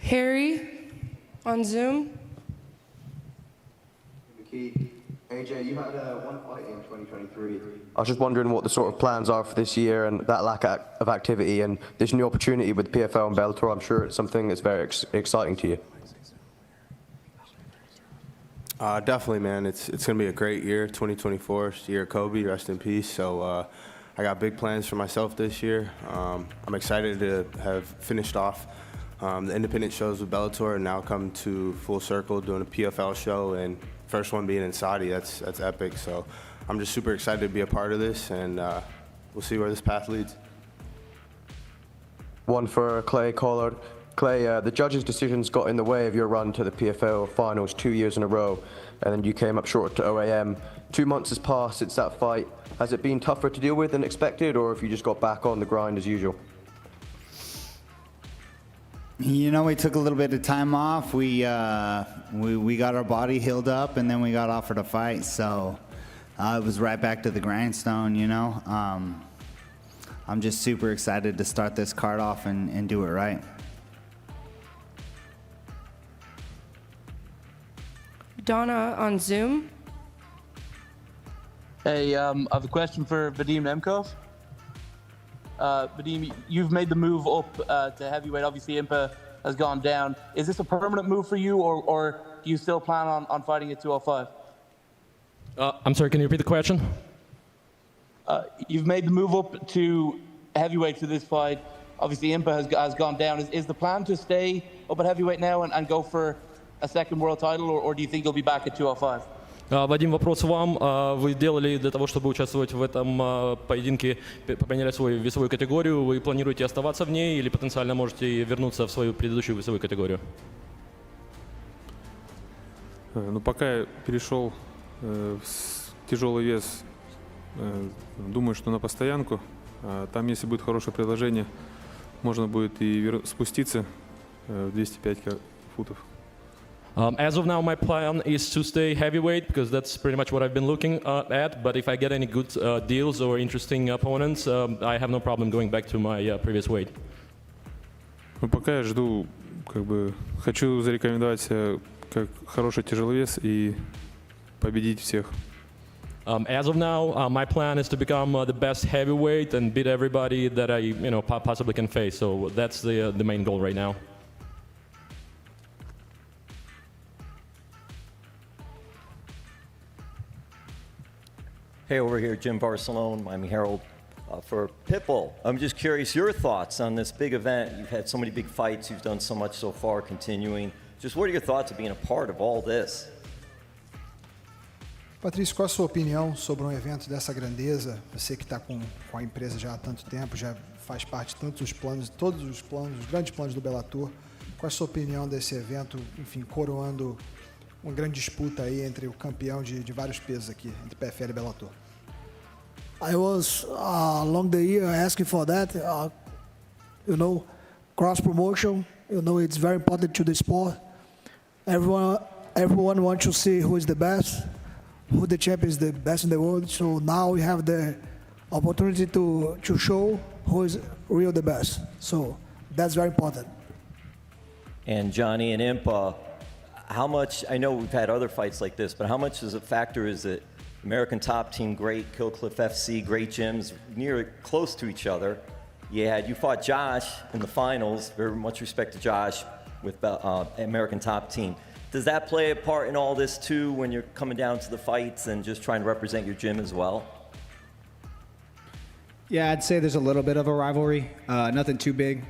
Harry, on Zoom. McKee, AJ, you had one fight in 2023. I was just wondering what the sort of plans are for this year and that lack of activity and this new opportunity with PFL and Bellator. I'm sure it's something that's very exciting to you. Definitely, man. It's going to be a great year. 2024, it's the year of Kobe, rest in peace. So I got big plans for myself this year. I'm excited to have finished off the independent shows with Bellator and now come to full circle doing a PFL show, and first one being in Saudi. That's epic. So I'm just super excited to be a part of this, and we'll see where this path leads. One for Clay Collard. Clay, the judges' decisions got in the way of your run to the PFL finals 2 years in a row, and then you came up short to OAM. 2 months has passed since that fight. Has it been tougher to deal with than expected, or have you just got back on the grind as usual? We took a little bit of time off. We got our body healed up, and then we got offered a fight. So it was right back to the grindstone, I'm just super excited to start this card off and do it right. Donna on Zoom. Hey, I have a question for Vadim Nemkov. Vadim, you've made the move up to heavyweight. Obviously, Impa has gone down. Is this a permanent move for you, or do you still plan on fighting at 205? I'm sorry, can you repeat the question? You've made the move up to heavyweight for this fight. Obviously, Impa has gone down. Is the plan to stay up at heavyweight now and go for a second world title, or do you think you'll be back at 205? Вадим, вопрос вам. Вы делали для того, чтобы участвовать в этом поединке, поменяли свою весовую категорию. Вы планируете оставаться в ней или потенциально можете вернуться в свою предыдущую весовую категорию? Ну, пока я перешел в тяжелый вес, думаю, что на постоянку. Там, если будет хорошее предложение, можно будет и спуститься в 205 футов. As of now, my plan is to stay heavyweight because that's pretty much what I've been looking at. But if I get any good deals or interesting opponents, I have no problem going back to my previous weight. Ну, пока я жду, хочу зарекомендовать себя как хороший тяжеловес и победить всех. As of now, my plan is to become the best heavyweight and beat everybody that I, possibly can face. So that's the main goal right now. Hey, over here, Jim Barcelone, Miami Herald. For Pitbull, I'm just curious your thoughts on this big event. You've had so many big fights, you've done so much so far, continuing. Just what are your thoughts of being a part of all this? Patrício, qual a sua opinião sobre um evento dessa grandeza? Você que está com a empresa já há tanto tempo, já faz parte de todos os planos, os grandes planos do Bellator. Qual a sua opinião desse evento, enfim, coroando uma grande disputa aí entre o campeão de vários pesos aqui, entre PFL e Bellator? I was along the year asking for that. Cross promotion. It's very important to the sport. Everyone wants to see who is the best, who the champion is the best in the world. So now we have the opportunity to show who is real the best. So that's very important. And Johnny and Impa, how much, I know we've had other fights like this, but how much is a factor is it American Top Team, great, Killcliff FC, great gyms, near close to each other. You fought Josh in the finals, very much respect to Josh with American Top Team. Does that play a part in all this too when you're coming down to the fights and just trying to represent your gym as well? Yeah, I'd say there's a little bit of a rivalry, nothing too big.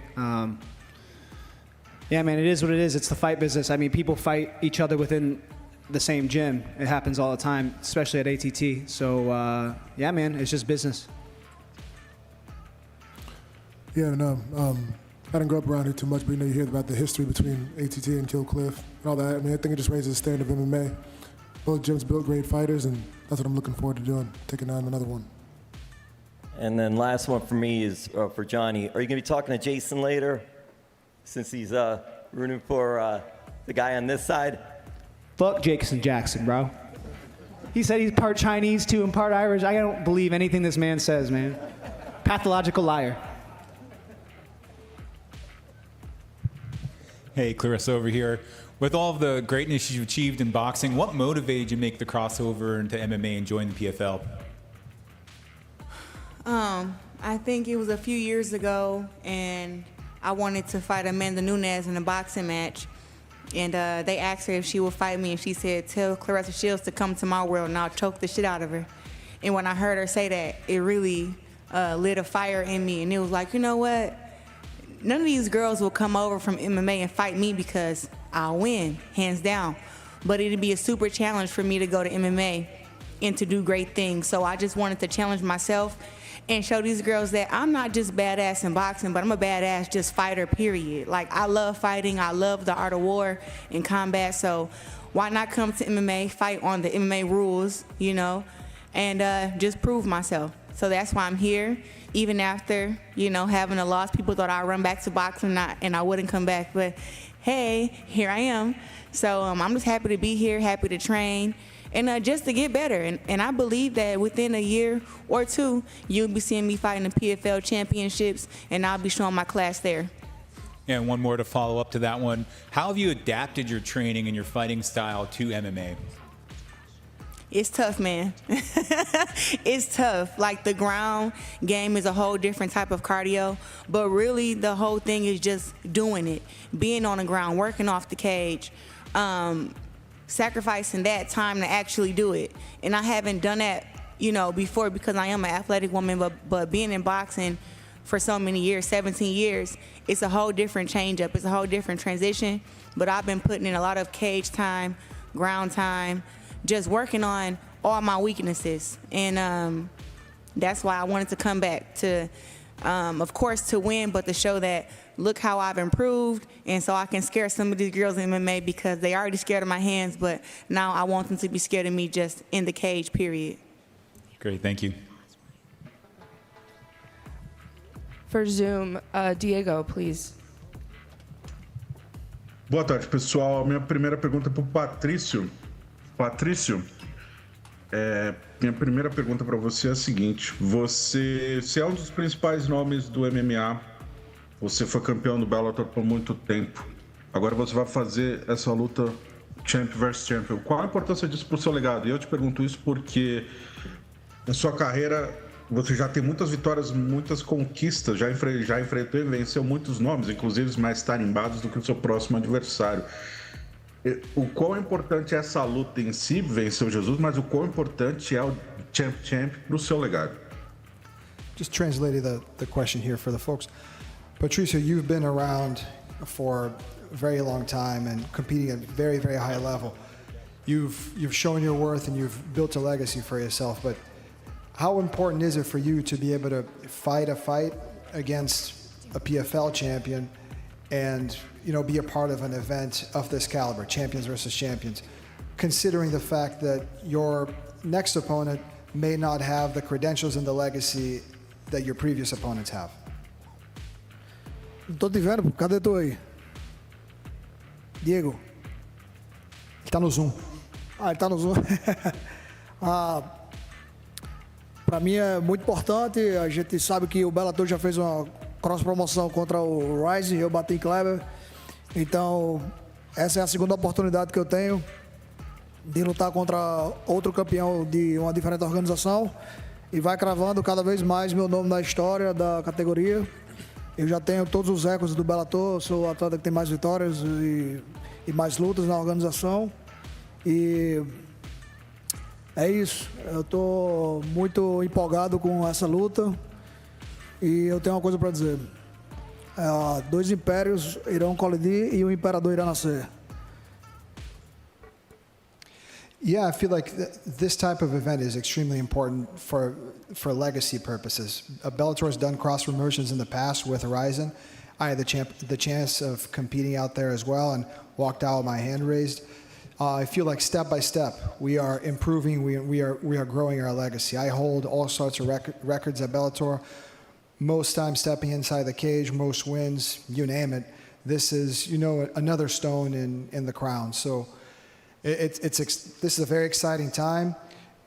Yeah, man, it is what it is. It's the fight business. I mean, people fight each other within the same gym. It happens all the time, especially at ATT. So, yeah, man, it's just business. Yeah, no, I didn't grow up around here too much, but you hear about the history between ATT and Killcliff and all that. I mean, I think it just raises the standard of MMA. Both gyms built great fighters, and that's what I'm looking forward to doing, taking on another one. And then last one for me is for Johnny. Are you going to be talking to Jason later, since he's rooting for the guy on this side? Fuck Jackson, bro. He said he's part Chinese too and part Irish. I don't believe anything this man says, man. Pathological liar. Hey, Clarissa over here. With all of the greatness you've achieved in boxing, what motivated you to make the crossover into MMA and join the PFL? I think it was a few years ago, and I wanted to fight Amanda Nunes in a boxing match. And they asked her if she would fight me, and she said, tell Clarissa Shields to come to my world, and I'll choke the shit out of her. And when I heard her say that, it really lit a fire in me. And it was like, you know what? None of these girls will come over from MMA and fight me because I'll win, hands down. But it'd be a super challenge for me to go to MMA and to do great things. So I just wanted to challenge myself and show these girls that I'm not just badass in boxing, but I'm a badass just fighter, period. Like, I love fighting. I love the art of war and combat. So why not come to MMA, fight on the MMA rules, and just prove myself. So that's why I'm here. Even after, having a loss, people thought I'd run back to boxing and I wouldn't come back. But hey, here I am. So I'm just happy to be here, happy to train, and just to get better. And I believe that within a year or two, you'll be seeing me fighting the PFL championships, and I'll be showing my class there. And one more to follow up to that one. How have you adapted your training and your fighting style to MMA? It's tough, man. It's tough. Like, the ground game is a whole different type of cardio, but really the whole thing is just doing it, being on the ground, working off the cage, sacrificing that time to actually do it. And I haven't done that, before, because I am an athletic woman, but being in boxing for so many years, 17 years, it's a whole different change-up. It's a whole different transition, but I've been putting in a lot of cage time, ground time, just working on all my weaknesses. And that's why I wanted to come back to, of course, to win, but to show that, look how I've improved, and so I can scare some of these girls in MMA because they already scared of my hands, but now I want them to be scared of me just in the cage, period. Great, thank you. For Zoom, Diego, please. Boa tarde, pessoal. A minha primeira pergunta é para o Patrício. Patrício, minha primeira pergunta para você é a seguinte: você é um dos principais nomes do MMA, você foi campeão do Bellator por muito tempo, agora você vai fazer essa luta champ versus champion. Qual a importância disso para o seu legado? E eu te pergunto isso porque na sua carreira você já tem muitas vitórias, muitas conquistas, já enfrentou e venceu muitos nomes, inclusive mais tarimbados do que o seu próximo adversário. O quão importante é essa luta em si, vencer o Jesus, mas o quão importante é o champ para o seu legado? Just translating the question here for the folks. Patricio, you've been around for a very long time and competing at very, very high level. You've shown your worth and you've built a legacy for yourself, but how important is it for you to be able to fight a fight against a PFL champion and, you know, be a part of an event of this caliber, champions versus champions, considering the fact that your next opponent may not have the credentials and the legacy that your previous opponents have? Não tô te vendo, cadê tu aí? Diego. Ele tá no Zoom. Ele tá no Zoom. Para mim é muito importante. A gente sabe que o Bellator já fez uma cross-promoção contra o Rising, eu bati em Kleber. Então, essa é a segunda oportunidade que eu tenho de lutar contra outro campeão de uma diferente organização e vai cravando cada vez mais meu nome na história da categoria. Eu já tenho todos os recordes do Bellator, sou o atleta que tem mais vitórias e mais lutas na organização. E é isso, eu estou muito empolgado com essa luta e eu tenho uma coisa para dizer. Dois impérios irão colidir e um imperador irá nascer. Yeah, I feel like this type of event is extremely important for legacy purposes. Bellator has done cross promotions in the past with Horizon. I had the chance of competing out there as well and walked out with my hand raised. I feel like step by step we are improving. We are growing our legacy. I hold all sorts of records at Bellator. Most times stepping inside the cage, most wins, you name it. This is, you know, another stone in the crown. So this is a very exciting time.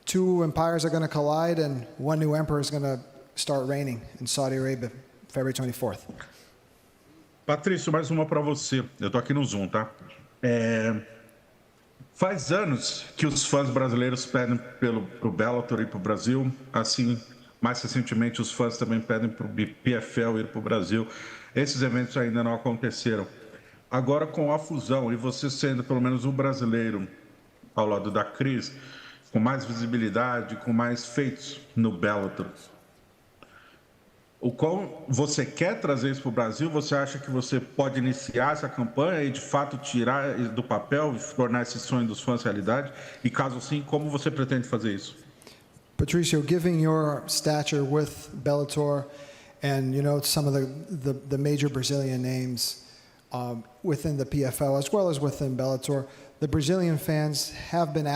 Two empires are going to collide, and one new emperor is going to start reigning in Saudi Arabia, February 24th. Patrício, mais uma para você. Eu tô aqui no Zoom, tá? Faz anos que os fãs brasileiros pedem pro Bellator ir pro Brasil. Assim, mais recentemente, os fãs também pedem pro PFL ir pro Brasil. Esses eventos ainda não aconteceram. Agora, com a fusão, e você sendo pelo menos um brasileiro ao lado da Cris, com mais visibilidade, com mais feitos no Bellator, o qual você quer trazer isso para o Brasil? Você acha que você pode iniciar essa campanha e, de fato, tirar do papel e tornar esse sonho dos fãs realidade? E, caso sim, como você pretende fazer isso? Patricio, given your stature with Bellator and, you know, some of the major Brazilian names within the PFL as well as within Bellator, the Brazilian fans have been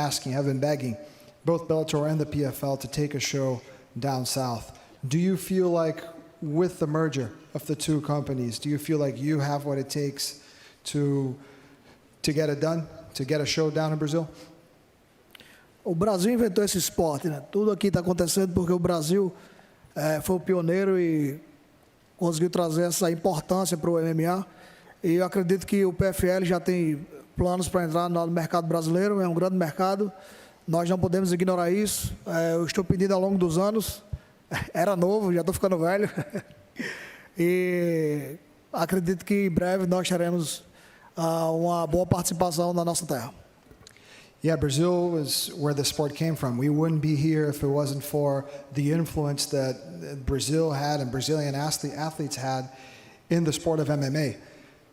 begging both Bellator and the PFL to take a show down south. Do you feel like with the merger of the two companies, do you feel like you have what it takes to get it done, to get a show down in Brazil? O Brasil inventou esse esporte, né? Tudo aqui está acontecendo porque o Brasil foi o pioneiro e conseguiu trazer essa importância para o MMA. E eu acredito que o PFL já tem planos para entrar no mercado brasileiro, é um grande mercado. Nós não podemos ignorar isso. Eu estou pedindo ao longo dos anos. Era novo, já estou ficando velho. E acredito que em breve nós teremos uma boa participação na nossa terra. Yeah, Brazil is where the sport came from. We wouldn't be here if it wasn't for the influence that Brazil had and Brazilian athletes had in the sport of MMA.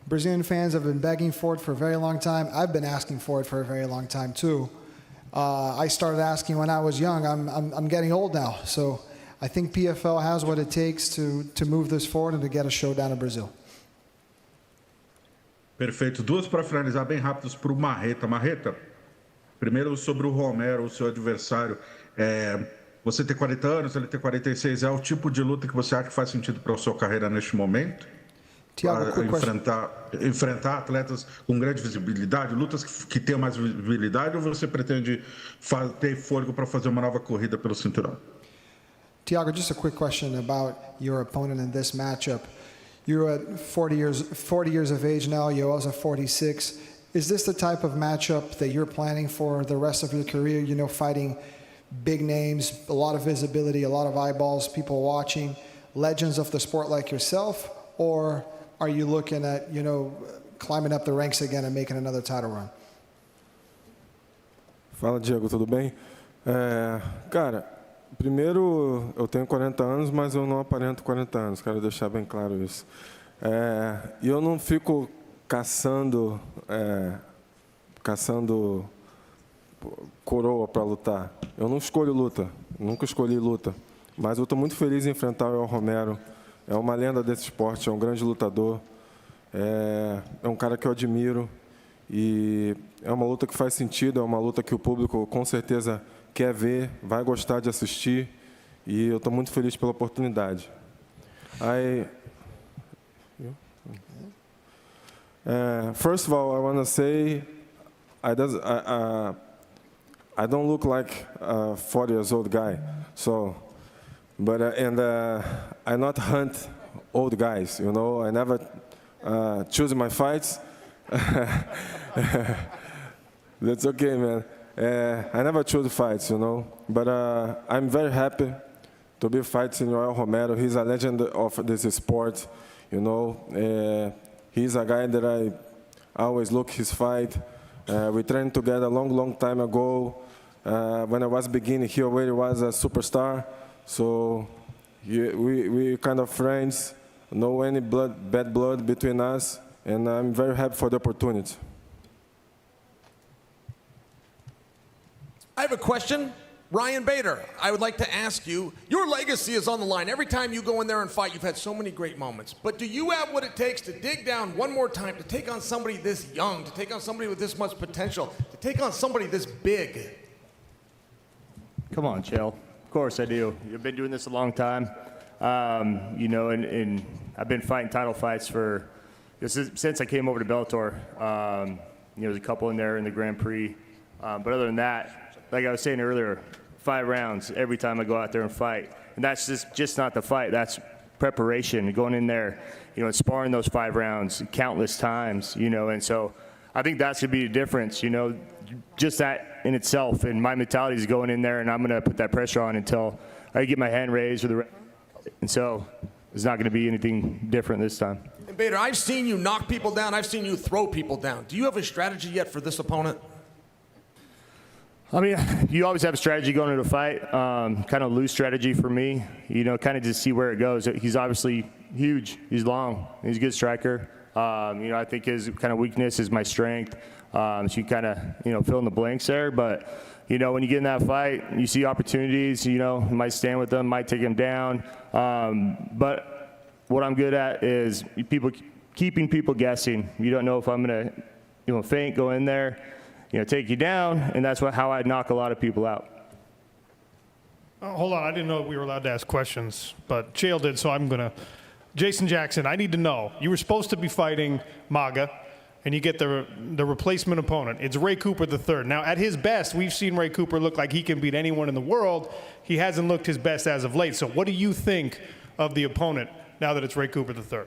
Brazilian fans have been begging for it for a very long time. I've been asking for it for a very long time too. I started asking when I was young. I'm getting old now, so I think PFL has what it takes to move this forward and to get a showdown in Brazil. Perfeito. Duas para finalizar, bem rápidas para o Marreta. Marreta, primeiro sobre o Romero, o seu adversário. Você tem 40 anos, ele tem 46. É o tipo de luta que você acha que faz sentido para a sua carreira neste momento? Tiago, enfrentar atletas com grande visibilidade, lutas que tenham mais visibilidade, ou você pretende ter fôlego para fazer uma nova corrida pelo cinturão? Tiago, just a quick question about your opponent in this matchup. You're at 40 years of age now. Yoel's at 46. Is this the type of matchup that you're planning for the rest of your career? You know, fighting big names, a lot of visibility, a lot of eyeballs, people watching, legends of the sport like yourself, or are you looking at, you know, climbing up the ranks again and making another title run? Fala, Diego, tudo bem? Cara, primeiro, eu tenho 40 anos, mas eu não aparento 40 anos, quero deixar bem claro isso. E eu não fico caçando coroa para lutar. Eu não escolho luta, nunca escolhi luta. Mas eu estou muito feliz em enfrentar o Romero. É uma lenda desse esporte, é um grande lutador. É um cara que eu admiro. E é uma luta que faz sentido, é uma luta que o público com certeza quer ver, vai gostar de assistir. E eu estou muito feliz pela oportunidade. First of all, I want to say I don't look like a 40 years old guy, so, but I not hunt old guys, you know. I never choose my fights. That's okay, man. I never choose fights, you know. But I'm very happy to be fighting Joel Romero. He's a legend of this sport, you know. He's a guy that I always look his fight. We trained together a long time ago. When I was beginning, he already was a superstar. So we kind of friends, no any bad blood between us, and I'm very happy for the opportunity. I have a question. Ryan Bader, I would like to ask you, your legacy is on the line. Every time you go in there and fight, you've had so many great moments. But do you have what it takes to dig down one more time, to take on somebody this young, to take on somebody with this much potential, to take on somebody this big? Come on, Chael. Of course I do. You've been doing this a long time. You know, and I've been fighting title fights since I came over to Bellator. You know, there's a couple in there in the Grand Prix. But other than that, like I was saying earlier, 5 rounds every time I go out there and fight. And that's just not the fight. That's preparation, going in there, you know, and sparring those 5 rounds countless times, you know. And so I think that's going to be the difference, you know, just that in itself. And my mentality is going in there, and I'm going to put that pressure on until I get my hand raised. And so it's not going to be anything different this time. And Bader, I've seen you knock people down. I've seen you throw people down. Do you have a strategy yet for this opponent? I mean, you always have a strategy going into a fight, kind of loose strategy for me, you know, kind of just see where it goes. He's obviously huge. He's long. He's a good striker. You know, I think his kind of weakness is my strength. So you kind of, you know, fill in the blanks there. But, you know, when you get in that fight, you see opportunities, you know, you might stand with them, might take them down. But what I'm good at is keeping people guessing. You don't know if I'm going to, you know, feint, go in there, you know, take you down, and that's how I knock a lot of people out. Hold on, I didn't know we were allowed to ask questions, but Chael did, so I'm gonna. Jason Jackson, I need to know. You were supposed to be fighting Maga, and you get the replacement opponent. It's Ray Cooper III. Now, at his best, we've seen Ray Cooper look like he can beat anyone in the world. He hasn't looked his best as of late. So what do you think of the opponent now that it's Ray Cooper III?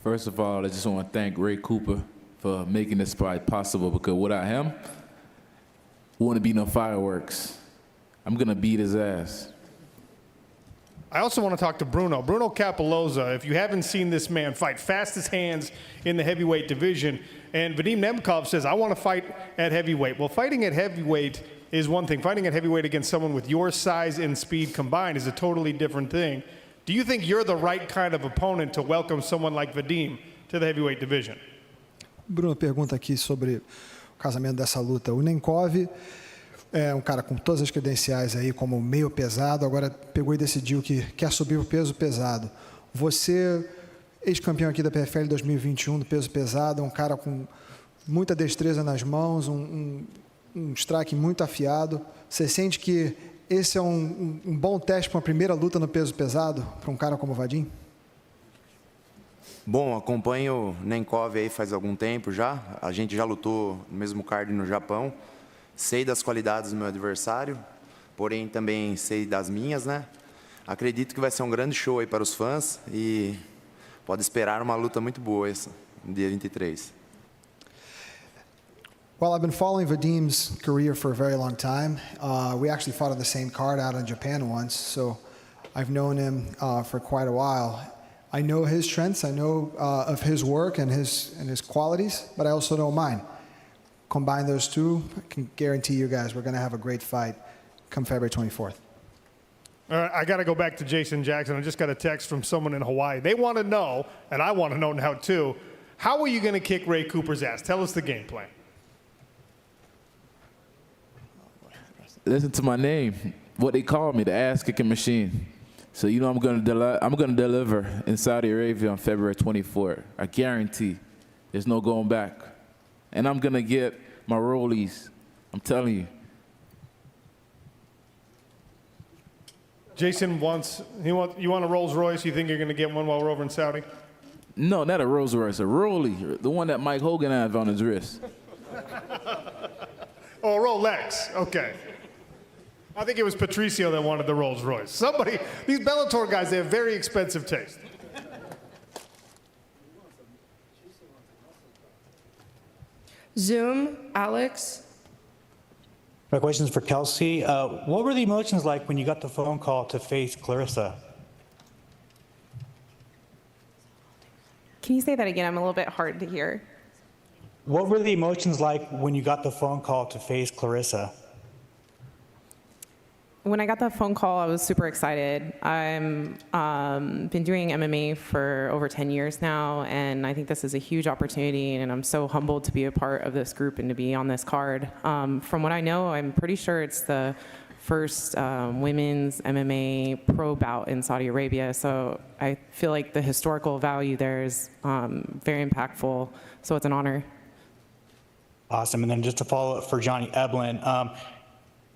First of all, I just want to thank Ray Cooper for making this fight possible, because without him, wouldn't be no fireworks. I'm going to beat his ass. I also want to talk to Bruno. Bruno Capoloza, if you haven't seen this man fight, fastest hands in the heavyweight division. And Vadim Nemkov says, I want to fight at heavyweight. Well, fighting at heavyweight is one thing. Fighting at heavyweight against someone with your size and speed combined is a totally different thing. Do you think you're the right kind of opponent to welcome someone like Vadim to the heavyweight division? Bruno pergunta aqui sobre casamento dessa luta. O Nemkov é um cara com todas as credenciais aí como meio pesado, agora pegou e decidiu que quer subir o peso pesado. Você, ex-campeão aqui da PFL 2021 do peso pesado, um cara com muita destreza nas mãos, um strike muito afiado. Você sente que esse é um bom teste para uma primeira luta no peso pesado, para um cara como o Vadim? Bom, acompanho o Nemkov aí faz algum tempo já. A gente já lutou no mesmo card no Japão. Sei das qualidades do meu adversário, porém também sei das minhas, né? Acredito que vai ser um grande show aí para os fãs e pode esperar uma luta muito boa essa, no dia 23. Well, I've been following Vadim's career for a very long time. We actually fought on the same card out in Japan once, so I've known him for quite a while. I know his strengths, I know of his work and his qualities, but I also know mine. Combine those two, I can guarantee you guys we're going to have a great fight come February 24th. All right, I got to go back to Jason Jackson. I just got a text from someone in Hawaii. They want to know, and I want to know now too, how are you going to kick Ray Cooper's ass? Tell us the game plan. Listen to my name. What they call me, the ass kicking machine. So you know I'm gonna deliver in Saudi Arabia on February 24th. I guarantee. There's no going back. And I'm gonna get my rollies. I'm telling you. Jason you want a Rolls Royce? You think you're going to get one while we're over in Saudi? No, not a Rolls Royce, a rollie. The one that Mike Hogan has on his wrist. Oh, Rolex. Okay. I think it was Patricio that wanted the Rolls Royce. Somebody, these Bellator guys, they have very expensive taste. Zoom, Alex. My question is for Kelsey. What were the emotions like when you got the phone call to face Clarissa? Can you say that again? I'm a little bit hard to hear. What were the emotions like when you got the phone call to face Clarissa? When I got that phone call, I was super excited. I'm been doing MMA for over 10 years now, and I think this is a huge opportunity, and I'm so humbled to be a part of this group and to be on this card. From what I know, I'm pretty sure it's the first women's MMA pro bout in Saudi Arabia, so I feel like the historical value there is very impactful, so it's an honor. Awesome. And then just to follow up for Johnny Eblen,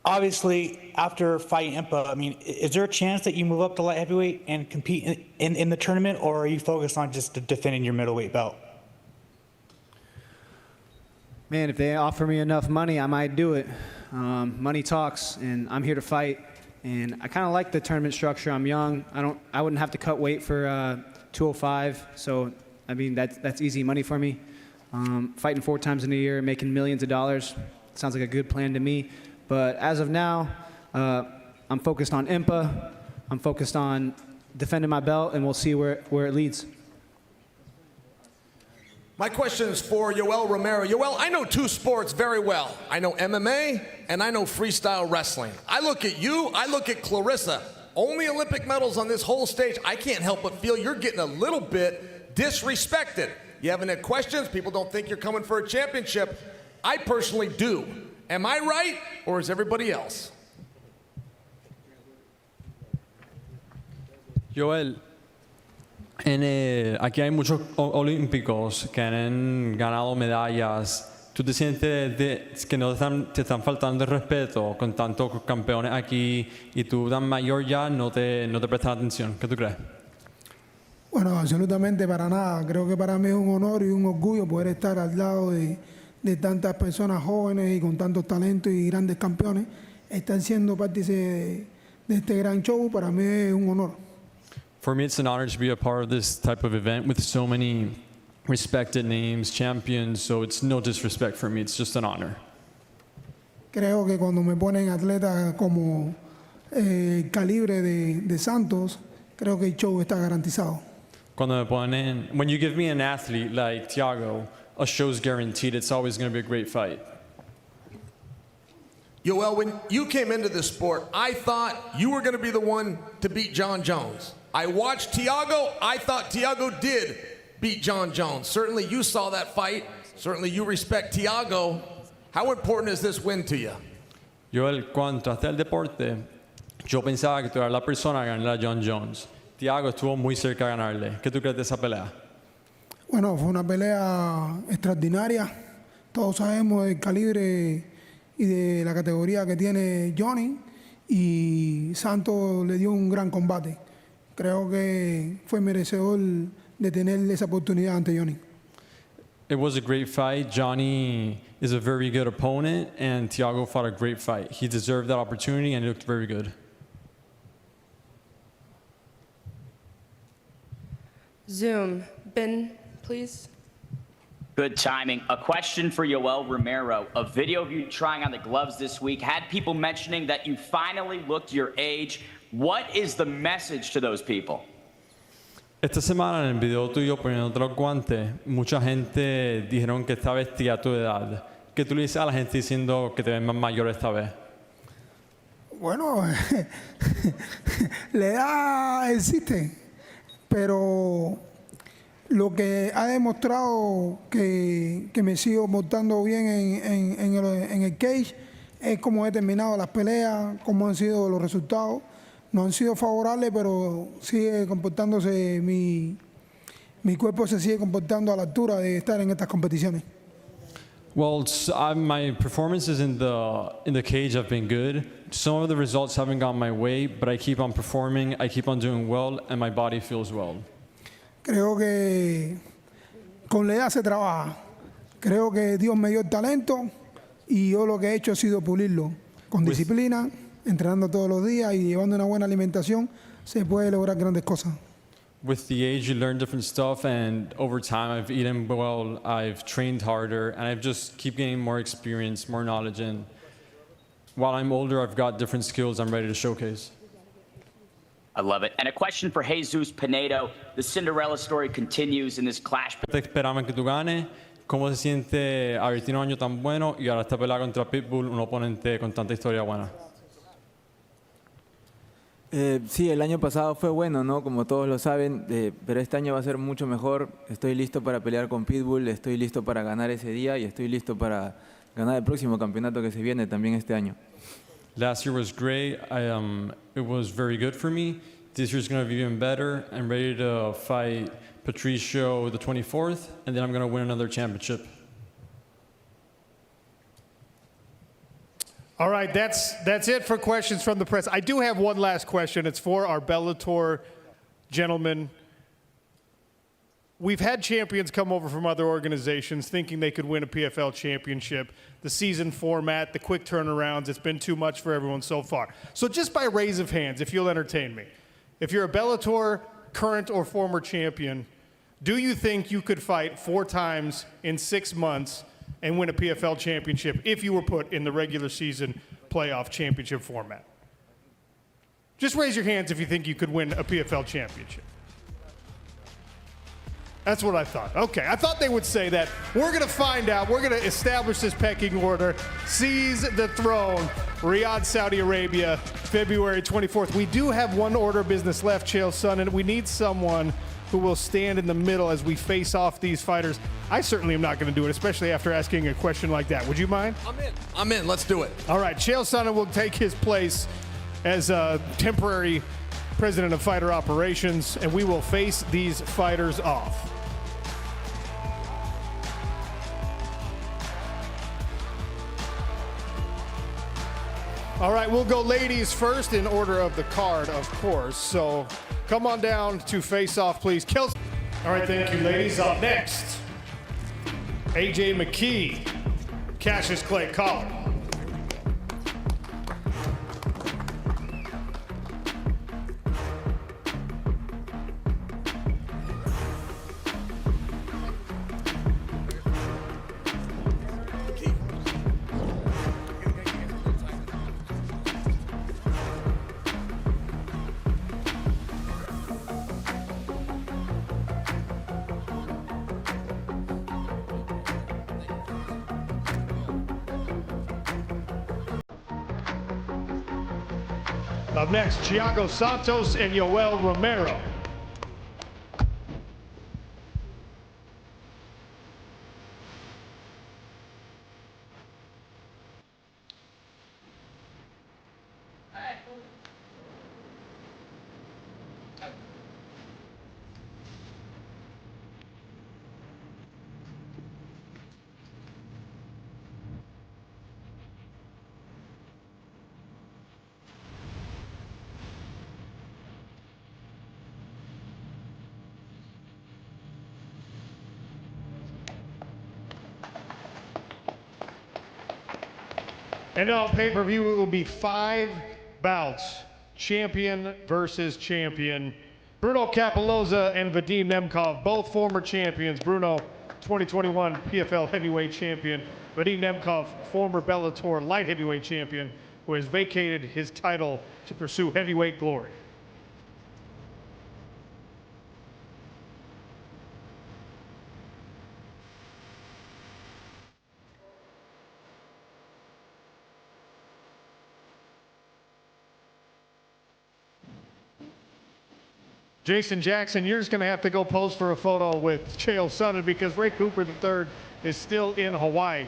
obviously, after fighting Impa, I mean, is there a chance that you move up to light heavyweight and compete in the tournament, or are you focused on just defending your middleweight belt? Man, if they offer me enough money, I might do it. Money talks, and I'm here to fight. And I kind of like the tournament structure. I'm young. I wouldn't have to cut weight for 205. So, I mean, that's easy money for me. Fighting 4 times in a year, making millions of dollars, sounds like a good plan to me. But as of now, I'm focused on Impa. I'm focused on defending my belt, and we'll see where it leads. My question is for Yoel Romero. Yoel, I know 2 sports very well. I know MMA, and I know freestyle wrestling. I look at you, I look at Clarissa. Only Olympic medals on this whole stage. I can't help but feel you're getting a little bit disrespected. You haven't had questions. People don't think you're coming for a championship. I personally do. Am I right, or is everybody else? Joel, aquí hay muchos olímpicos que han ganado medallas. ¿Tú te sientes que no te están faltando el respeto con tantos campeones aquí y tú tan mayor ya no te prestas atención? ¿Qué tú crees? Bueno, absolutamente para nada. Creo que para mí es un honor y un orgullo poder estar al lado de tantas personas jóvenes y con tantos talentos y grandes campeones. Estar siendo parte de este gran show para mí es un honor. For me, it's an honor to be a part of this type of event with so many respected names, champions, so it's no disrespect for me, it's just an honor. Creo que cuando me ponen atletas como el calibre de Santos, creo que el show está garantizado. When you give me an athlete like Thiago, a show's guaranteed. It's always going to be a great fight. Yoel, when you came into this sport, I thought you were going to be the one to beat John Jones. I watched Thiago. I thought Thiago did beat John Jones. Certainly you saw that fight. Certainly you respect Thiago. how important is this win to you? Joel, cuando entraste al deporte, yo pensaba que tú eras la persona a ganarle a John Jones. Thiago estuvo muy cerca de ganarle. ¿Qué tú crees de esa pelea? Bueno, fue una pelea extraordinaria. Todos sabemos del calibre y de la categoría que tiene Johnny, y Santos le dio un gran combate. Creo que fue merecedor de tener esa oportunidad ante Johnny. It was a great fight. Johnny is a very good opponent, and Thiago fought a great fight. He deserved that opportunity, and he looked very good. Zoom. Ben, please. Good timing. A question for Yoel Romero. A video of you trying on the gloves this week had people mentioning that you finally looked your age. What is the message to those people? Esta semana en el video tuyo poniéndote los guantes, mucha gente dijeron que esta vez tía tu edad. ¿Qué tú le dices a la gente diciendo que te ves más mayor esta vez? Bueno, la edad existe, pero lo que ha demostrado que me sigo portando bien en el cage es cómo he terminado las peleas, cómo han sido los resultados. No han sido favorables, pero sigue comportándose, mi cuerpo se sigue comportando a la altura de estar en estas competiciones. Well, my performances in the cage have been good. Some of the results haven't gone my way, but I keep on performing, I keep on doing well, and my body feels well. Creo que con la edad se trabaja. Creo que Dios me dio el talento y yo lo que he hecho ha sido pulirlo. Con disciplina, entrenando todos los días y llevando una buena alimentación, se puede lograr grandes cosas. With the age, you learn different stuff, and over time, I've eaten well, I've trained harder, and I've just keep gaining more experience, more knowledge, and while I'm older, I've got different skills I'm ready to showcase. I love it. And a question for Jesus Pinedo. The Cinderella story continues in this clash. Te esperaban que tú ganes. ¿Cómo se siente haber tenido un año tan bueno y ahora esta pelea contra Pitbull, un oponente con tanta historia buena? Sí, el año pasado fue bueno, ¿no? Como todos lo saben, pero este año va a ser mucho mejor. Estoy listo para pelear con Pitbull, estoy listo para ganar ese día y estoy listo para ganar el próximo campeonato que se viene también este año. Last year was great. It was very good for me. This year's going to be even better. I'm ready to fight Patricio the 24th, and then I'm going to win another championship. All right, that's it for questions from the press. I do have one last question. It's for our Bellator gentlemen. We've had champions come over from other organizations thinking they could win a PFL championship. The season format, the quick turnarounds, it's been too much for everyone so far. So just by raise of hands, if you'll entertain me, if you're a Bellator current or former champion, do you think you could fight 4 times in 6 months and win a PFL championship if you were put in the regular season playoff championship format? Just raise your hands if you think you could win a PFL championship. That's what I thought. Okay, I thought they would say that. We're going to find out. We're going to establish this pecking order, seize the throne, Riyadh, Saudi Arabia, February 24th. We do have one order of business left, Chael Sonnen, and we need someone who will stand in the middle as we face off these fighters. I certainly am not going to do it, especially after asking a question like that. Would you mind? I'm in. Let's do it. All right, Chael Sonnen will take his place as a temporary president of fighter operations, and we will face these fighters off. All right, we'll go ladies first in order of the card, of course. So come on down to face off, please. Kelsey. All right, thank you, ladies. Up next, AJ McKee, Cassius Clay Collard. Up next, Thiago Santos and Yoel Romero. And on pay-per-view, it will be 5 bouts, champion versus champion. Bruno Capoloza and Vadim Nemkov, both former champions. Bruno, 2021 PFL heavyweight champion. Vadim Nemkov, former Bellator light heavyweight champion, who has vacated his title to pursue heavyweight glory. Jason Jackson, you're just going to have to go pose for a photo with Chael Sonnen because Ray Cooper III is still in Hawaii.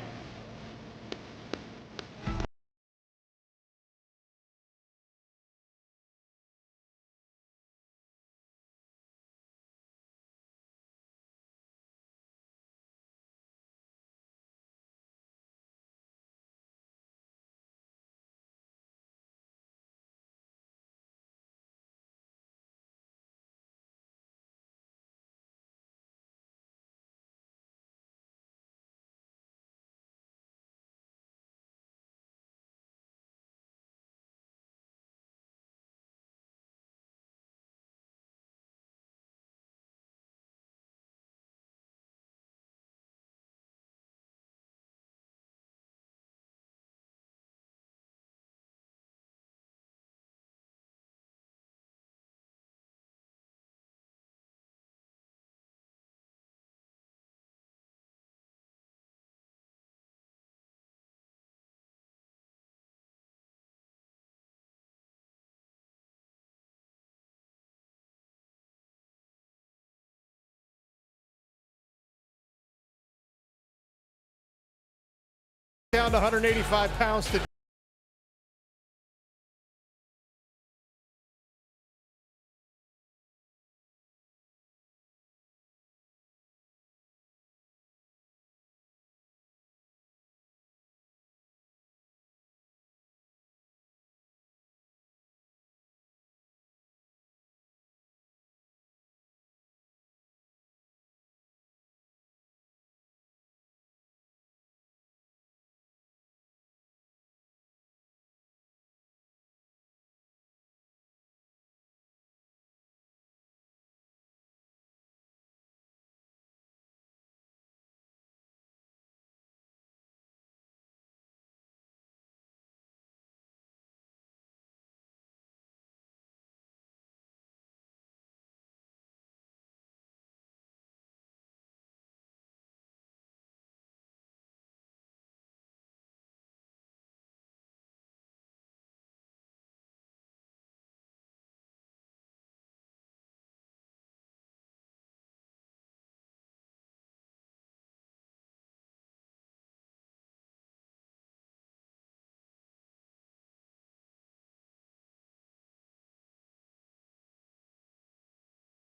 Down to 185 pounds to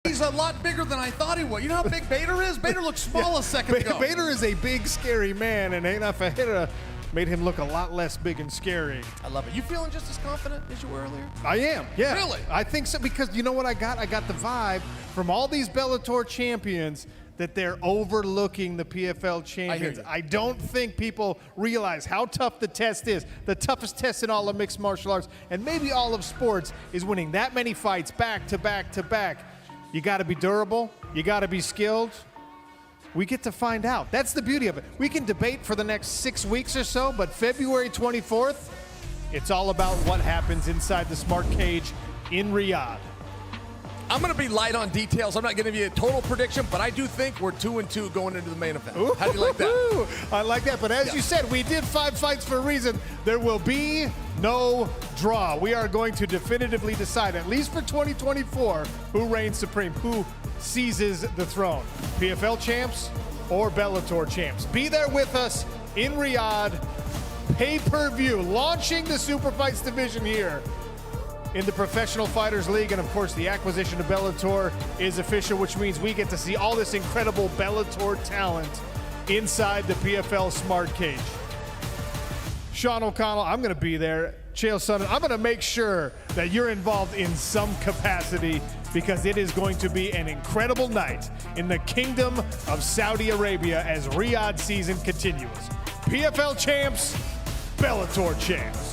He's a lot bigger than I thought he was. You know how big Bader is? Bader looked small a second ago. Bader is a big, scary man, and Reina Ferreira made him look a lot less big and scary. I love it. You feeling just as confident as you were earlier? I am, yeah. Really? I think so, because you know what I got? I got the vibe from all these Bellator champions that they're overlooking the PFL champions. I don't think people realize how tough the test is. The toughest test in all of mixed martial arts, and maybe all of sports, is winning that many fights back to back to back. You got to be durable. You got to be skilled. We get to find out. That's the beauty of it. We can debate for the next 6 weeks or so, but February 24th, it's all about what happens inside the smart cage in Riyadh. I'm going to be light on details. I'm not going to give you a total prediction, but I do think we're 2-2 going into the main event. Ooh, how do you like that? I like that. But as you said, we did 5 fights for a reason. There will be no draw. We are going to definitively decide, at least for 2024, who reigns supreme, who seizes the throne. PFL champs or Bellator champs. Be there with us in Riyadh. Pay-per-view, launching the Super Fights division here in the Professional Fighters League, and of course the acquisition of Bellator is official, which means we get to see all this incredible Bellator talent inside the PFL Smart Cage. Sean O'Connell, I'm going to be there. Chael Sonnen, I'm going to make sure that you're involved in some capacity, because it is going to be an incredible night in the Kingdom of Saudi Arabia as Riyadh season continues. PFL champs Bellator champs.